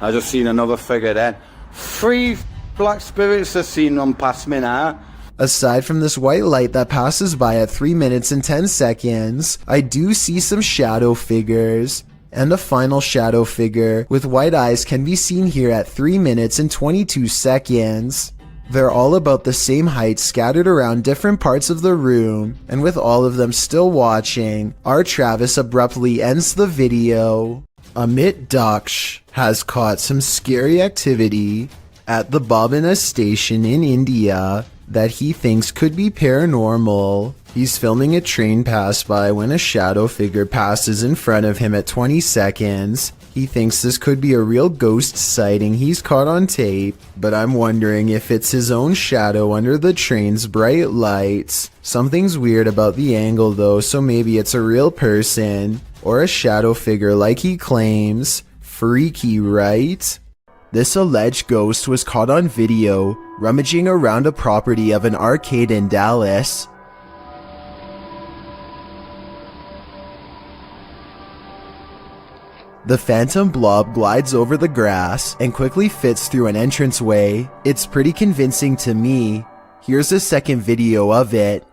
I just seen another figure then. 3 black spirits have seen them pass me now. Aside from this white light that passes by at 3 minutes and 10 seconds, I do see some shadow figures. And a final shadow figure with white eyes can be seen here at 3 minutes and 22 seconds. They're all about the same height, scattered around different parts of the room, and with all of them still watching, our Travis abruptly ends the video. Amit Daksh has caught some scary activity at the Babina station in India that he thinks could be paranormal. He's filming a train pass by when a shadow figure passes in front of him at 20 seconds. He thinks this could be a real ghost sighting he's caught on tape, but I'm wondering if it's his own shadow under the train's bright lights. Something's weird about the angle though, so maybe it's a real person, or a shadow figure like he claims. Freaky, right? This alleged ghost was caught on video rummaging around a property of an arcade in Dallas. The phantom blob glides over the grass and quickly fits through an entranceway. It's pretty convincing to me. Here's a second video of it.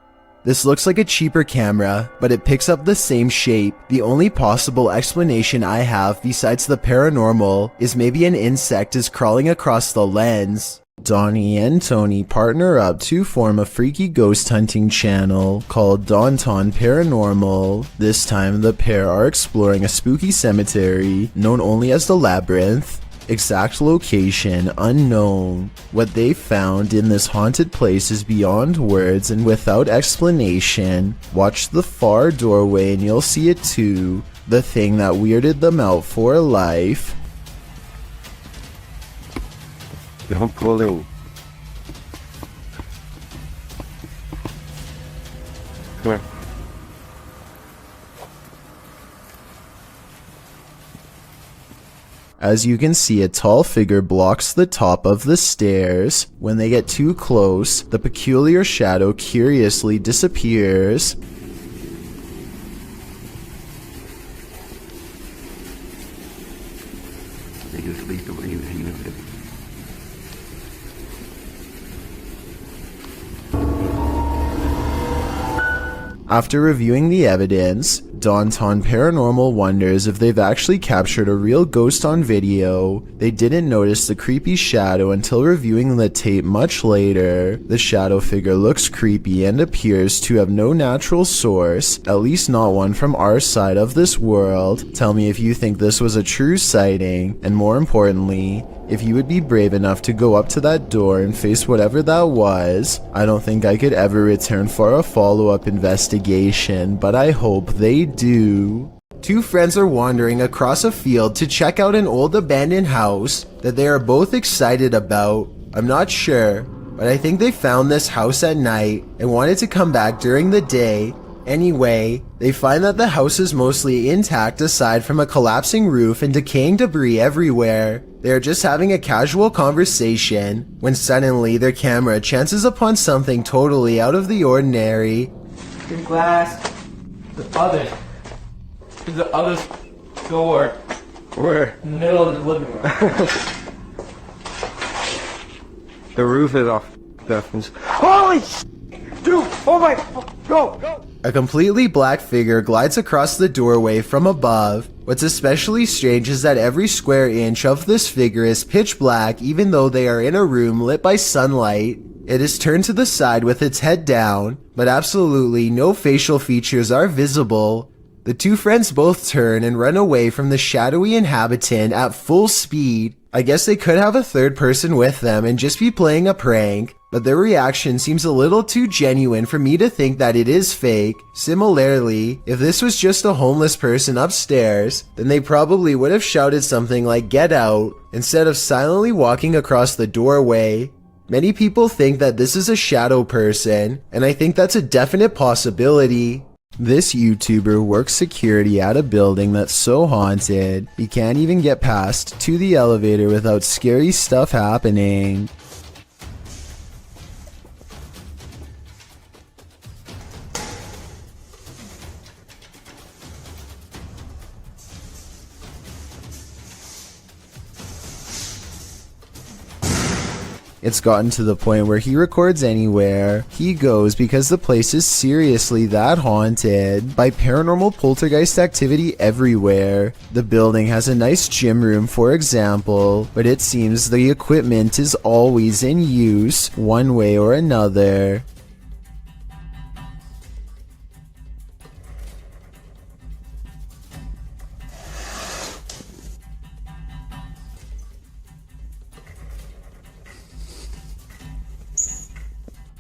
This looks like a cheaper camera, but it picks up the same shape. The only possible explanation I have besides the paranormal is maybe an insect is crawling across the lens. Donnie and Tony partner up to form a freaky ghost hunting channel called Daunton Paranormal. This time the pair are exploring a spooky cemetery known only as the Labyrinth. Exact location unknown. What they found in this haunted place is beyond words and without explanation. Watch the far doorway and you'll see it too. The thing that weirded them out for life. Don't pull it. Come here. As you can see, a tall figure blocks the top of the stairs. When they get too close, the peculiar shadow curiously disappears. After reviewing the evidence, Daunton Paranormal wonders if they've actually captured a real ghost on video. They didn't notice the creepy shadow until reviewing the tape much later. The shadow figure looks creepy and appears to have no natural source, at least not one from our side of this world. Tell me if you think this was a true sighting, and more importantly, if you would be brave enough to go up to that door and face whatever that was. I don't think I could ever return for a follow-up investigation, but I hope they do. Two friends are wandering across a field to check out an old abandoned house that they are both excited about. I'm not sure, but I think they found this house at night and wanted to come back during the day. Anyway, they find that the house is mostly intact aside from a collapsing roof and decaying debris everywhere. They are just having a casual conversation when suddenly their camera chances upon something totally out of the ordinary. The glass. The other door. Where? In the middle of the living room. The roof is off. Holy sh**! Dude! Oh my... Go! A completely black figure glides across the doorway from above. What's especially strange is that every square inch of this figure is pitch black even though they are in a room lit by sunlight. It is turned to the side with its head down, but absolutely no facial features are visible. The two friends both turn and run away from the shadowy inhabitant at full speed. I guess they could have a third person with them and just be playing a prank. but their reaction seems a little too genuine for me to think that it is fake. Similarly, if this was just a homeless person upstairs, then they probably would have shouted something like "get out" instead of silently walking across the doorway. Many people think that this is a shadow person, and I think that's a definite possibility. This YouTuber works security at a building that's so haunted, he can't even get past to the elevator without scary stuff happening. It's gotten to the point where he records anywhere he goes because the place is seriously that haunted by paranormal poltergeist activity everywhere. The building has a nice gym room, for example, but it seems the equipment is always in use one way or another.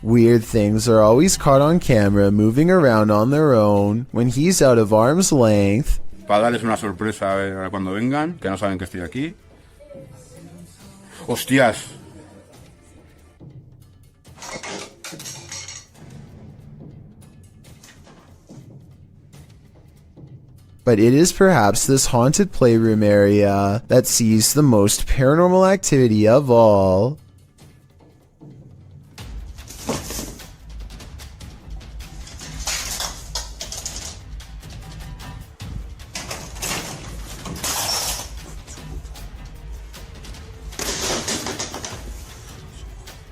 Weird things are always caught on camera moving around on their own when he's out of arm's length. Para darles una sorpresa cuando vengan, que no saben que estoy aquí. ¡Hostias! But it is perhaps this haunted playroom area that sees the most paranormal activity of all.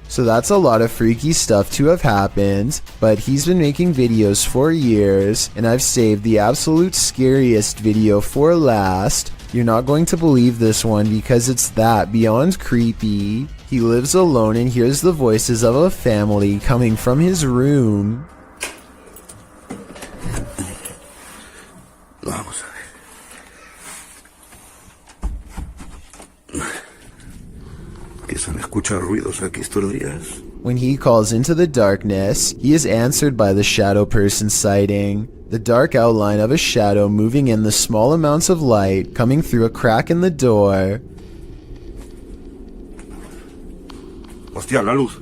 So that's a lot of freaky stuff to have happened, but he's been making videos for years, and I've saved the absolute scariest video for last. You're not going to believe this one because it's that beyond creepy. He lives alone and hears the voices of a family coming from his room. Vamos a ver. Que se me escuchan ruidos aquí estos días. When he calls into the darkness, he is answered by the shadow person sighting. The dark outline of a shadow moving in the small amounts of light coming through a crack in the door. Hostia, la luz.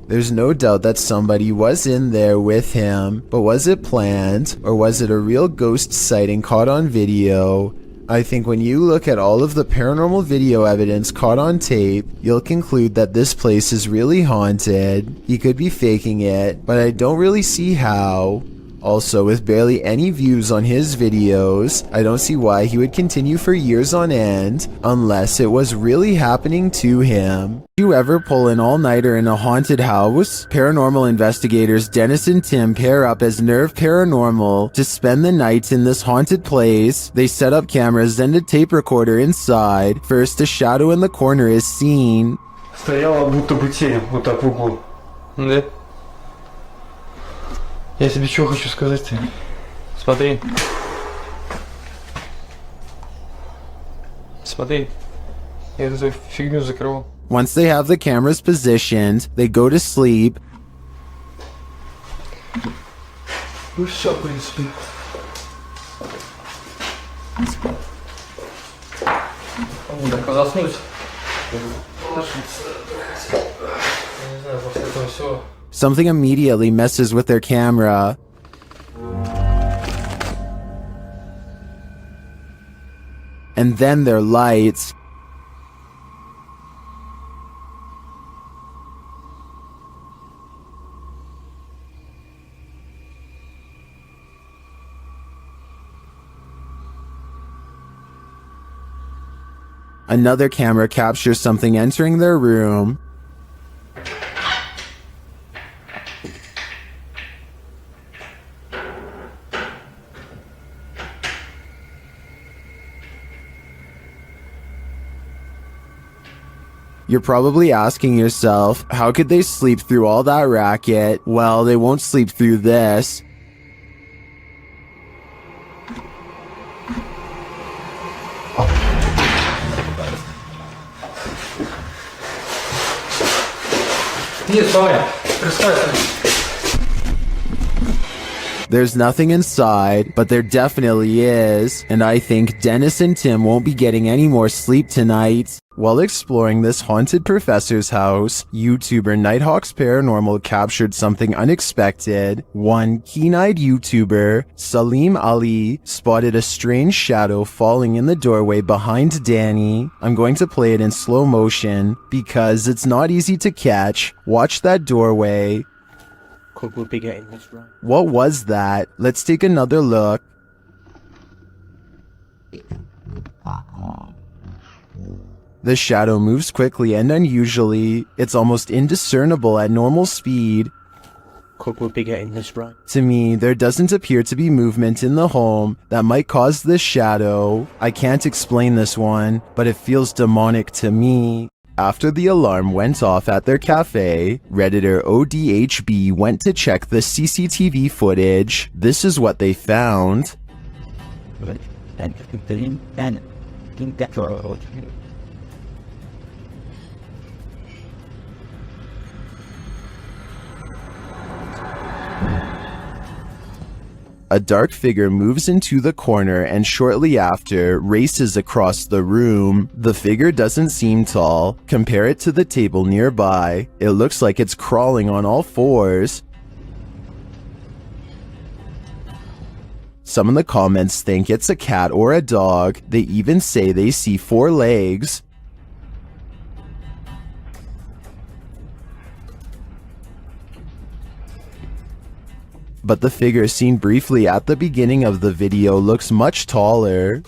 There's no doubt that somebody was in there with him, but was it planned, or was it a real ghost sighting caught on video? I think when you look at all of the paranormal video evidence caught on tape, you'll conclude that this place is really haunted. He could be faking it, but I don't really see how. Also, with barely any views on his videos, I don't see why he would continue for years on end, unless it was really happening to him. Did you ever pull an all-nighter in a haunted house? Paranormal investigators Dennis and Tim pair up as Nerve Paranormal to spend the night in this haunted place. They set up cameras and a tape recorder inside. First, a shadow in the corner is seen. Стояла будто бы тень, вот так в углу. Да? Я тебе что хочу сказать-то? Смотри. Смотри. Я эту фигню закрыл. Once they have the cameras positioned, they go to sleep. Ну все, в принципе. Так, заснуть. Я не знаю, после этого всего. Something immediately messes with their camera. And then their lights. Another camera captures something entering their room. You're probably asking yourself, how could they sleep through all that racket? Well, they won't sleep through this. There's nothing inside, but there definitely is, and I think Dennis and Tim won't be getting any more sleep tonight. While exploring this haunted professor's house, YouTuber Nighthawk's Paranormal captured something unexpected. One keen-eyed YouTuber, Salim Ali, spotted a strange shadow falling in the doorway behind Danny. I'm going to play it in slow motion because it's not easy to catch. Watch that doorway. Could we be getting this right? What was that? Let's take another look. The shadow moves quickly and unusually. It's almost indiscernible at normal speed. Could we be getting this right? To me, there doesn't appear to be movement in the home that might cause this shadow. I can't explain this one, but it feels demonic to me. After the alarm went off at their cafe, Redditor ODHB went to check the CCTV footage. This is what they found. A dark figure moves into the corner and shortly after races across the room. The figure doesn't seem tall. Compare it to the table nearby. It looks like it's crawling on all fours. Some in the comments think it's a cat or a dog. They even say they see 4 legs. But the figure seen briefly at the beginning of the video looks much taller.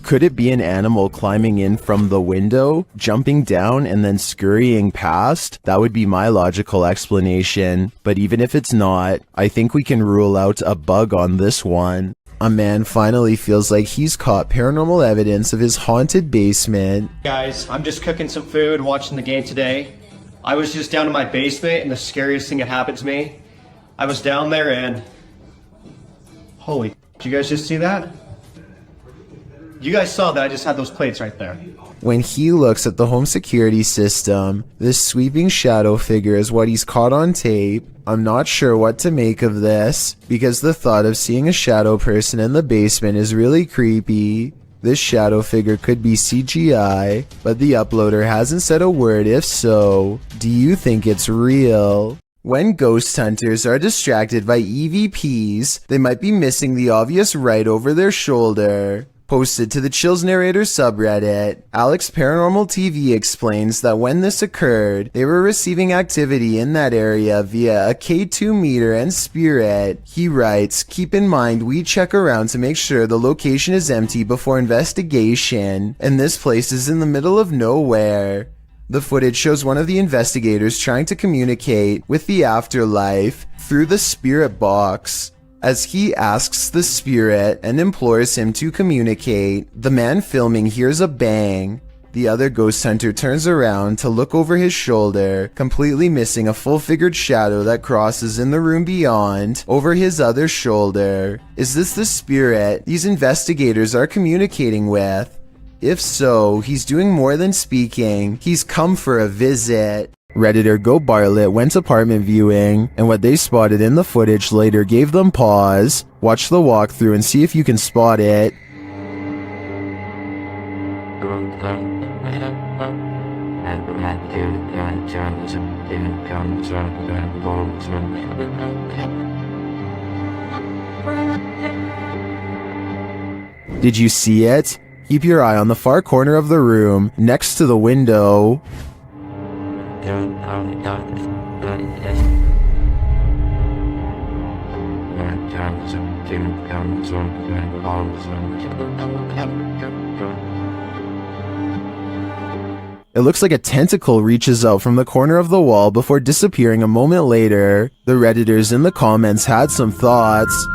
Could it be an animal climbing in from the window, jumping down, and then scurrying past? That would be my logical explanation. But even if it's not, I think we can rule out a bug on this one. A man finally feels like he's caught paranormal evidence of his haunted basement. Guys, I'm just cooking some food, watching the game today. I was just down in my basement and the scariest thing that happened to me. I was down there and... Holy, did you guys just see that? You guys saw that I just had those plates right there. When he looks at the home security system, this sweeping shadow figure is what he's caught on tape. I'm not sure what to make of this, because the thought of seeing a shadow person in the basement is really creepy. This shadow figure could be CGI, but the uploader hasn't said a word if so. Do you think it's real? When ghost hunters are distracted by EVPs, they might be missing the obvious right over their shoulder. Posted to the Chills Narrator subreddit, Alex Paranormal TV explains that when this occurred, they were receiving activity in that area via a K2 meter and spirit. He writes, "Keep in mind we check around to make sure the location is empty before investigation, and this place is in the middle of nowhere." The footage shows one of the investigators trying to communicate with the afterlife through the spirit box. As he asks the spirit and implores him to communicate, the man filming hears a bang. The other ghost hunter turns around to look over his shoulder, completely missing a full-figured shadow that crosses in the room beyond, over his other shoulder. Is this the spirit these investigators are communicating with? If so, he's doing more than speaking. He's come for a visit. Redditor Go Bartlett went apartment viewing, and what they spotted in the footage later gave them pause. Watch the walkthrough and see if you can spot it. Did you see it? Keep your eye on the far corner of the room, next to the window. It looks like a tentacle reaches out from the corner of the wall before disappearing a moment later. The Redditors in the comments had some thoughts.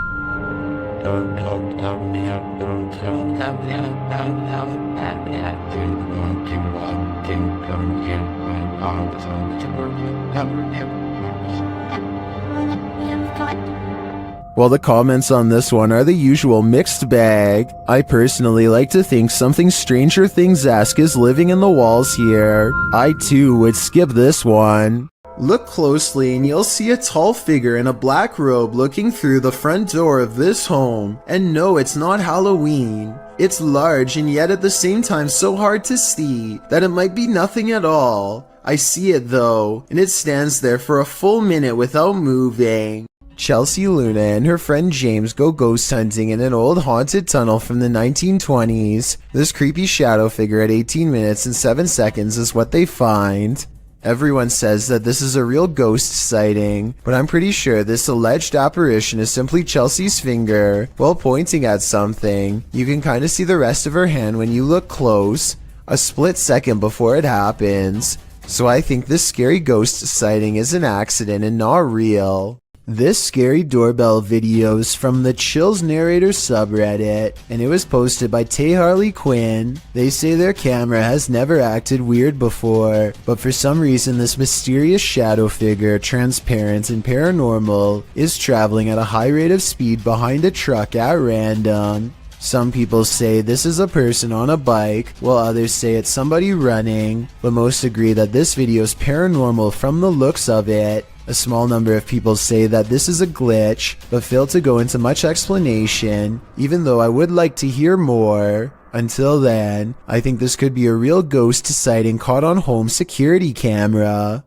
While the comments on this one are the usual mixed bag, I personally like to think something Stranger Things-esque is living in the walls here. I too would skip this one. Look closely and you'll see a tall figure in a black robe looking through the front door of this home. And no, it's not Halloween. It's large and yet at the same time so hard to see that it might be nothing at all. I see it though, and it stands there for a full minute without moving. Chelsea Luna and her friend James go ghost hunting in an old haunted tunnel from the 1920s. This creepy shadow figure at 18 minutes and 7 seconds is what they find. Everyone says that this is a real ghost sighting, but I'm pretty sure this alleged apparition is simply Chelsea's finger while pointing at something. You can kind of see the rest of her hand when you look close, a split second before it happens. So I think this scary ghost sighting is an accident and not real. This scary doorbell video is from the Chills Narrator subreddit, and it was posted by Tay Harley Quinn. They say their camera has never acted weird before, but for some reason this mysterious shadow figure, transparent and paranormal, is traveling at a high rate of speed behind a truck at random. Some people say this is a person on a bike, while others say it's somebody running, but most agree that this video is paranormal from the looks of it. A small number of people say that this is a glitch, but fail to go into much explanation, even though I would like to hear more. Until then, I think this could be a real ghost sighting caught on home security camera.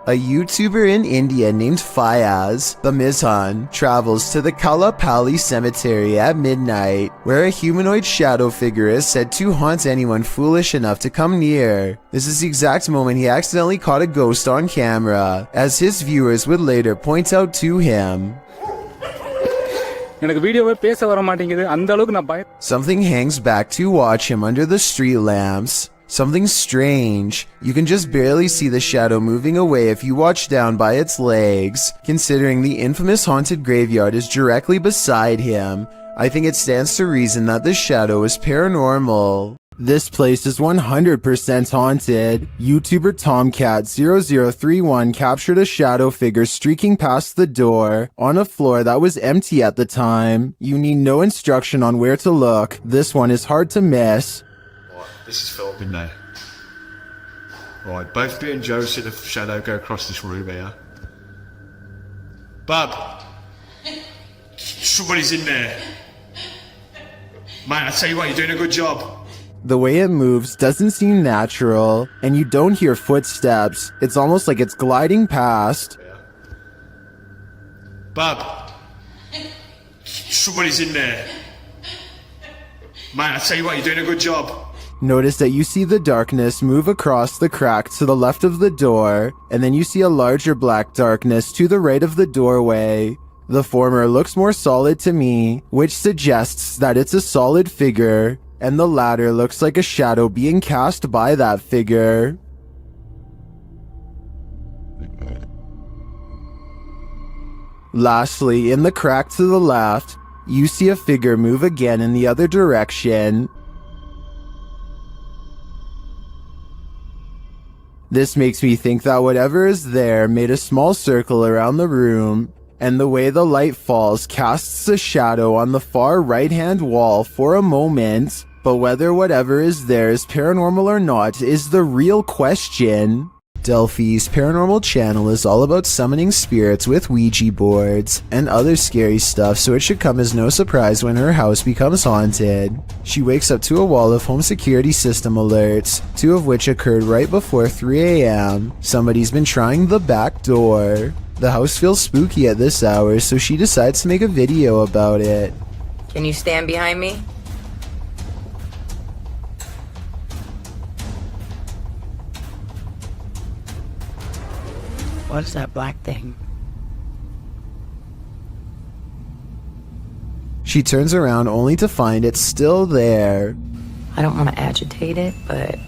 A YouTuber in India named Fayaz, the Mizhan, travels to the Kalapalli cemetery at midnight, where a humanoid shadow figure is said to haunt anyone foolish enough to come near. This is the exact moment he accidentally caught a ghost on camera, as his viewers would later point out to him. Something hangs back to watch him under the street lamps. Something strange. You can just barely see the shadow moving away if you watch down by its legs. Considering the infamous haunted graveyard is directly beside him, I think it stands to reason that the shadow is paranormal. This place is 100% haunted. YouTuber Tomcat0031 captured a shadow figure streaking past the door on a floor that was empty at the time. You need no instruction on where to look. This one is hard to miss. This is Phil, didn't they? Right, both me and Joe see the shadow go across this room here. Bub! Somebody's in there. Man, I tell you what, you're doing a good job. The way it moves doesn't seem natural, and you don't hear footsteps. It's almost like it's gliding past. Bub! Somebody's in there. Man, I tell you what, you're doing a good job. Notice that you see the darkness move across the crack to the left of the door, and then you see a larger black darkness to the right of the doorway. The former looks more solid to me, which suggests that it's a solid figure, and the latter looks like a shadow being cast by that figure. Lastly, in the crack to the left, you see a figure move again in the other direction. This makes me think that whatever is there made a small circle around the room, and the way the light falls casts a shadow on the far right-hand wall for a moment. But whether whatever is there is paranormal or not is the real question. Delphi's paranormal channel is all about summoning spirits with Ouija boards and other scary stuff, so it should come as no surprise when her house becomes haunted. She wakes up to a wall of home security system alerts, 2 of which occurred right before 3 a.m. Somebody's been trying the back door. The house feels spooky at this hour, so she decides to make a video about it. Can you stand behind me? What's that black thing? She turns around only to find it's still there. I don't want to agitate it, but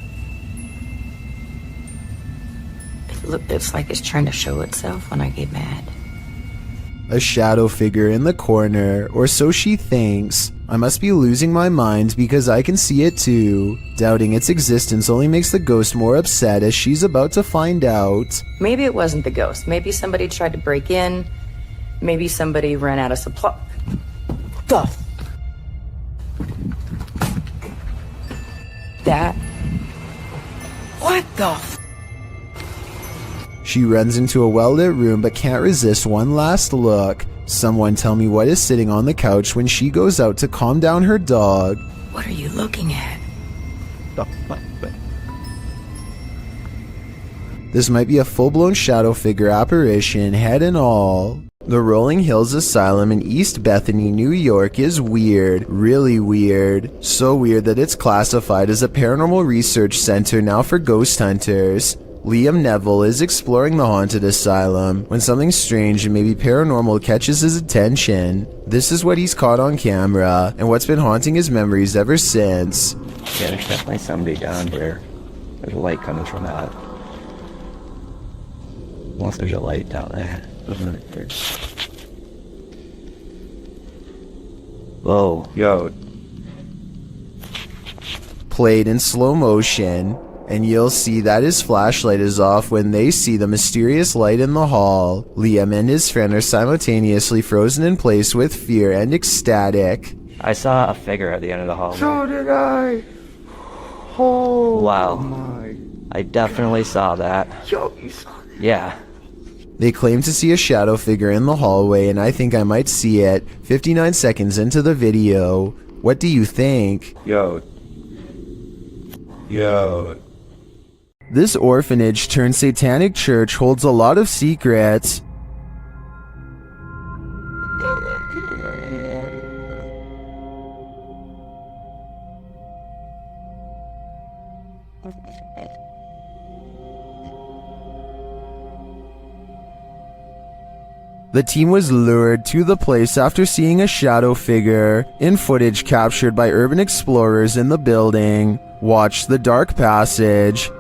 it's like it's trying to show itself when I get mad. A shadow figure in the corner, or so she thinks. I must be losing my mind because I can see it too. Doubting its existence only makes the ghost more upset, as she's about to find out. Maybe it wasn't the ghost. Maybe somebody tried to break in, Maybe somebody ran out of supply. The that? What the She runs into a well-lit room but can't resist one last look. Someone tell me what is sitting on the couch when she goes out to calm down her dog. What are you looking at? This might be a full-blown shadow figure apparition, head and all. The Rolling Hills Asylum in East Bethany, New York is weird, really weird. So weird that it's classified as a paranormal research center now for ghost hunters. Liam Neville is exploring the haunted asylum when something strange and maybe paranormal catches his attention. This is what he's caught on camera and what's been haunting his memories ever since. Yeah, there's definitely somebody down here. There's a light coming from that. Unless there's a light down there. Whoa, yo. Played in slow motion, and you'll see that his flashlight is off when they see the mysterious light in the hall. Liam and his friend are simultaneously frozen in place with fear and ecstatic. I saw a figure at the end of the hallway. So did I. Oh wow. my. I definitely saw that. Yo, you saw that? Yeah. They claim to see a shadow figure in the hallway, and I think I might see it 59 seconds into the video. What do you think? Yo. This orphanage turned satanic church holds a lot of secrets. The team was lured to the place after seeing a shadow figure in footage captured by urban explorers in the building. Watch the dark passage.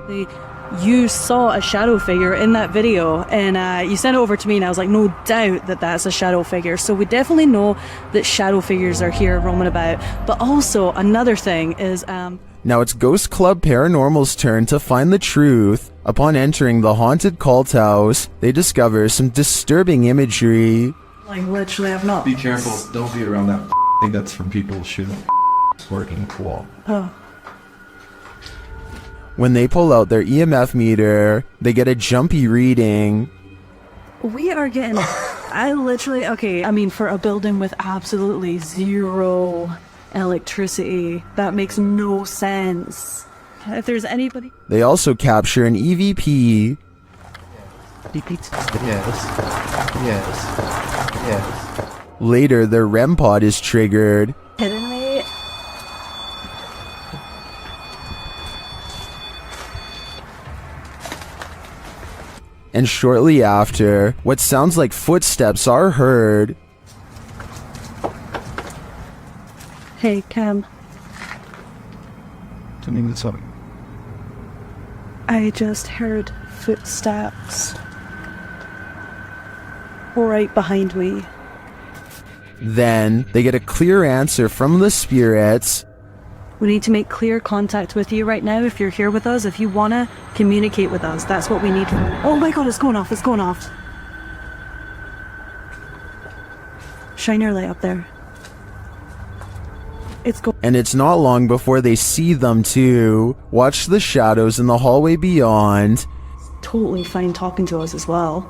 You saw a shadow figure in that video, and you sent it over to me, and I was like, no doubt that that's a shadow figure. So we definitely know that shadow figures are here roaming about. But also another thing is now it's Ghost Club Paranormal's turn to find the truth. Upon entering the haunted cult house, they discover some disturbing imagery. like literally I've not. Be careful, don't be around that. I think that's from people shooting working cool. Oh. When they pull out their EMF meter, they get a jumpy reading. We are getting, okay, I mean, for a building with absolutely zero electricity, that makes no sense. If there's anybody... They also capture an EVP. Yes. Later, their REM pod is triggered. Kidding me? And shortly after, what sounds like footsteps are heard. Hey, Cam. I just heard footsteps right behind me. Then, they get a clear answer from the spirits. We need to make clear contact with you right now if you're here with us. If you want to communicate with us, that's what we need. Oh my god, it's going off, it's going off. Shine your light up there. And it's not long before they see them too. Watch the shadows in the hallway beyond. Totally fine talking to us as well.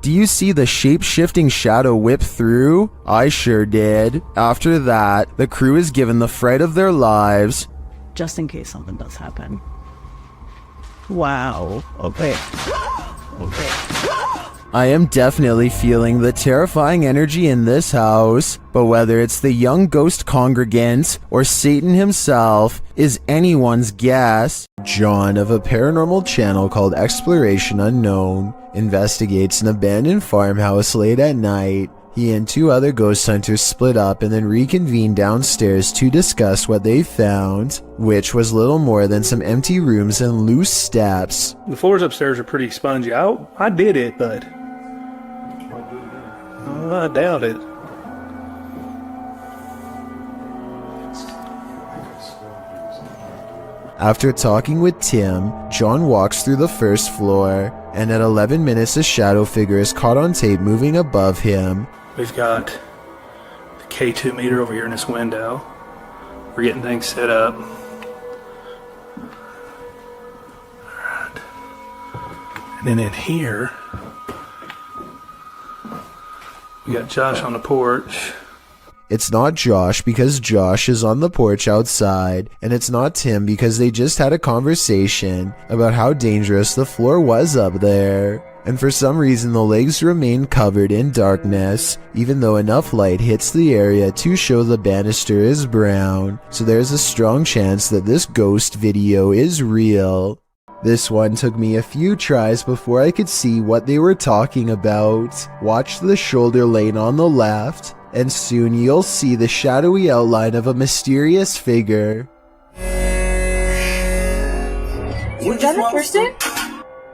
Do you see the shape-shifting shadow whip through? I sure did. After that, the crew is given the fright of their lives. Just in case something does happen. Wow. Okay. I am definitely feeling the terrifying energy in this house, but whether it's the young ghost congregant or Satan himself is anyone's guess. John of a paranormal channel called Exploration Unknown investigates an abandoned farmhouse late at night. He and two other ghost hunters split up and then reconvened downstairs to discuss what they found, which was little more than some empty rooms and loose steps. The floors upstairs are pretty spongy. I did it, but I doubt it. After talking with Tim, John walks through the first floor, and at 11 minutes a shadow figure is caught on tape moving above him. We've got the K2 meter over here in this window. We're getting things set up. Alright. And then in here, we got Josh on the porch. It's not Josh because Josh is on the porch outside, and it's not Tim because they just had a conversation about how dangerous the floor was up there. And for some reason the legs remain covered in darkness, even though enough light hits the area to show the banister is brown, so there's a strong chance that this ghost video is real. This one took me a few tries before I could see what they were talking about. Watch the shoulder lane on the left, and soon you'll see the shadowy outline of a mysterious figure. Was that a person?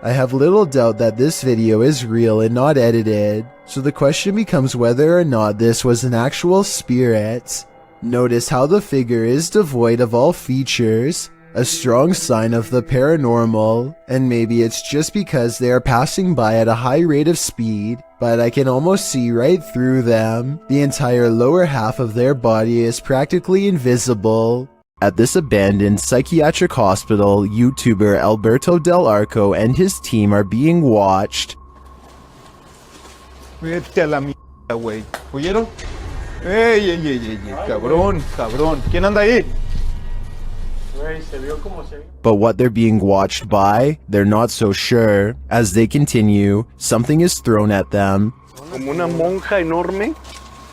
I have little doubt that this video is real and not edited, so the question becomes whether or not this was an actual spirit. Notice how the figure is devoid of all features, a strong sign of the paranormal, and maybe it's just because they are passing by at a high rate of speed, but I can almost see right through them. The entire lower half of their body is practically invisible. At this abandoned psychiatric hospital, YouTuber Alberto Del Arco and his team are being watched. Vete a la mierda, güey. ¿Oyeron? ¡Ey! Cabrón, cabrón. ¿Quién anda ahí? But what they're being watched by, they're not so sure. As they continue, something is thrown at them. Como una monja enorme.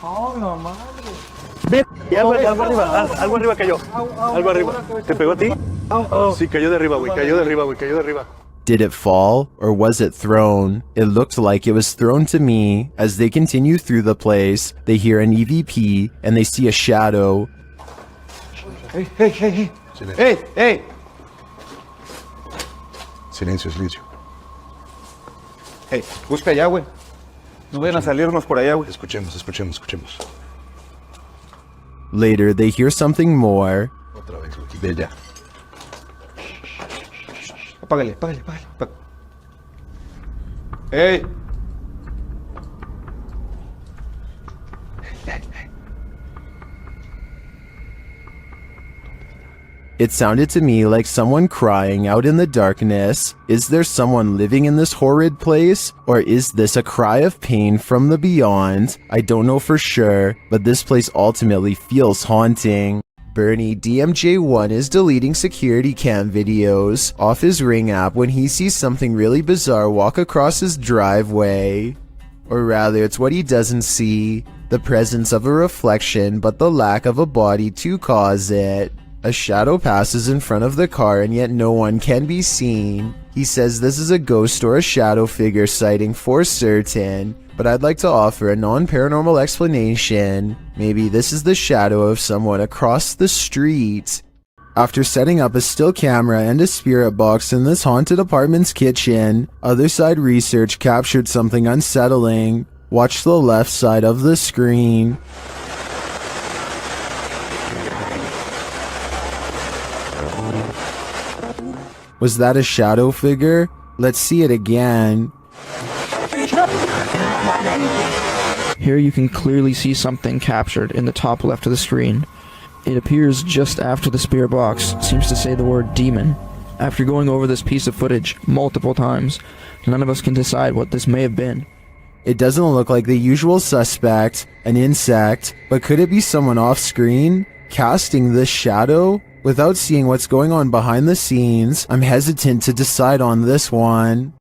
Oh, no madre. Algo arriba cayó. Algo arriba. ¿Te pegó a ti? Sí, cayó de arriba, güey. Cayó de arriba, güey. Cayó de arriba. Did it fall, or was it thrown? It looked like it was thrown to me. As they continue through the place, they hear an EVP, and they see a shadow. Hey, hey, hey, hey. Hey, hey. Silencio, silencio. Hey, busca allá, güey. No vayan a salirnos por allá, güey. Escuchemos, escuchemos, escuchemos. Later, they hear something more. Otra vez, güey. De allá. Apágale, apágale, apágale. Hey. It sounded to me like someone crying out in the darkness. Is there someone living in this horrid place? Or is this a cry of pain from the beyond? I don't know for sure, but this place ultimately feels haunting. Bernie DMJ1 is deleting security cam videos off his Ring app when he sees something really bizarre walk across his driveway. Or rather, it's what he doesn't see. The presence of a reflection, but the lack of a body to cause it. A shadow passes in front of the car and yet no one can be seen. He says this is a ghost or a shadow figure sighting for certain, but I'd like to offer a non-paranormal explanation. Maybe this is the shadow of someone across the street. After setting up a still camera and a spirit box in this haunted apartment's kitchen, Other Side Research captured something unsettling. Watch the left side of the screen. Was that a shadow figure? Let's see it again. Here you can clearly see something captured in the top left of the screen. It appears just after the spirit box seems to say the word demon. After going over this piece of footage multiple times, none of us can decide what this may have been. It doesn't look like the usual suspect, an insect, but could it be someone off screen, casting this shadow? Without seeing what's going on behind the scenes, I'm hesitant to decide on this one.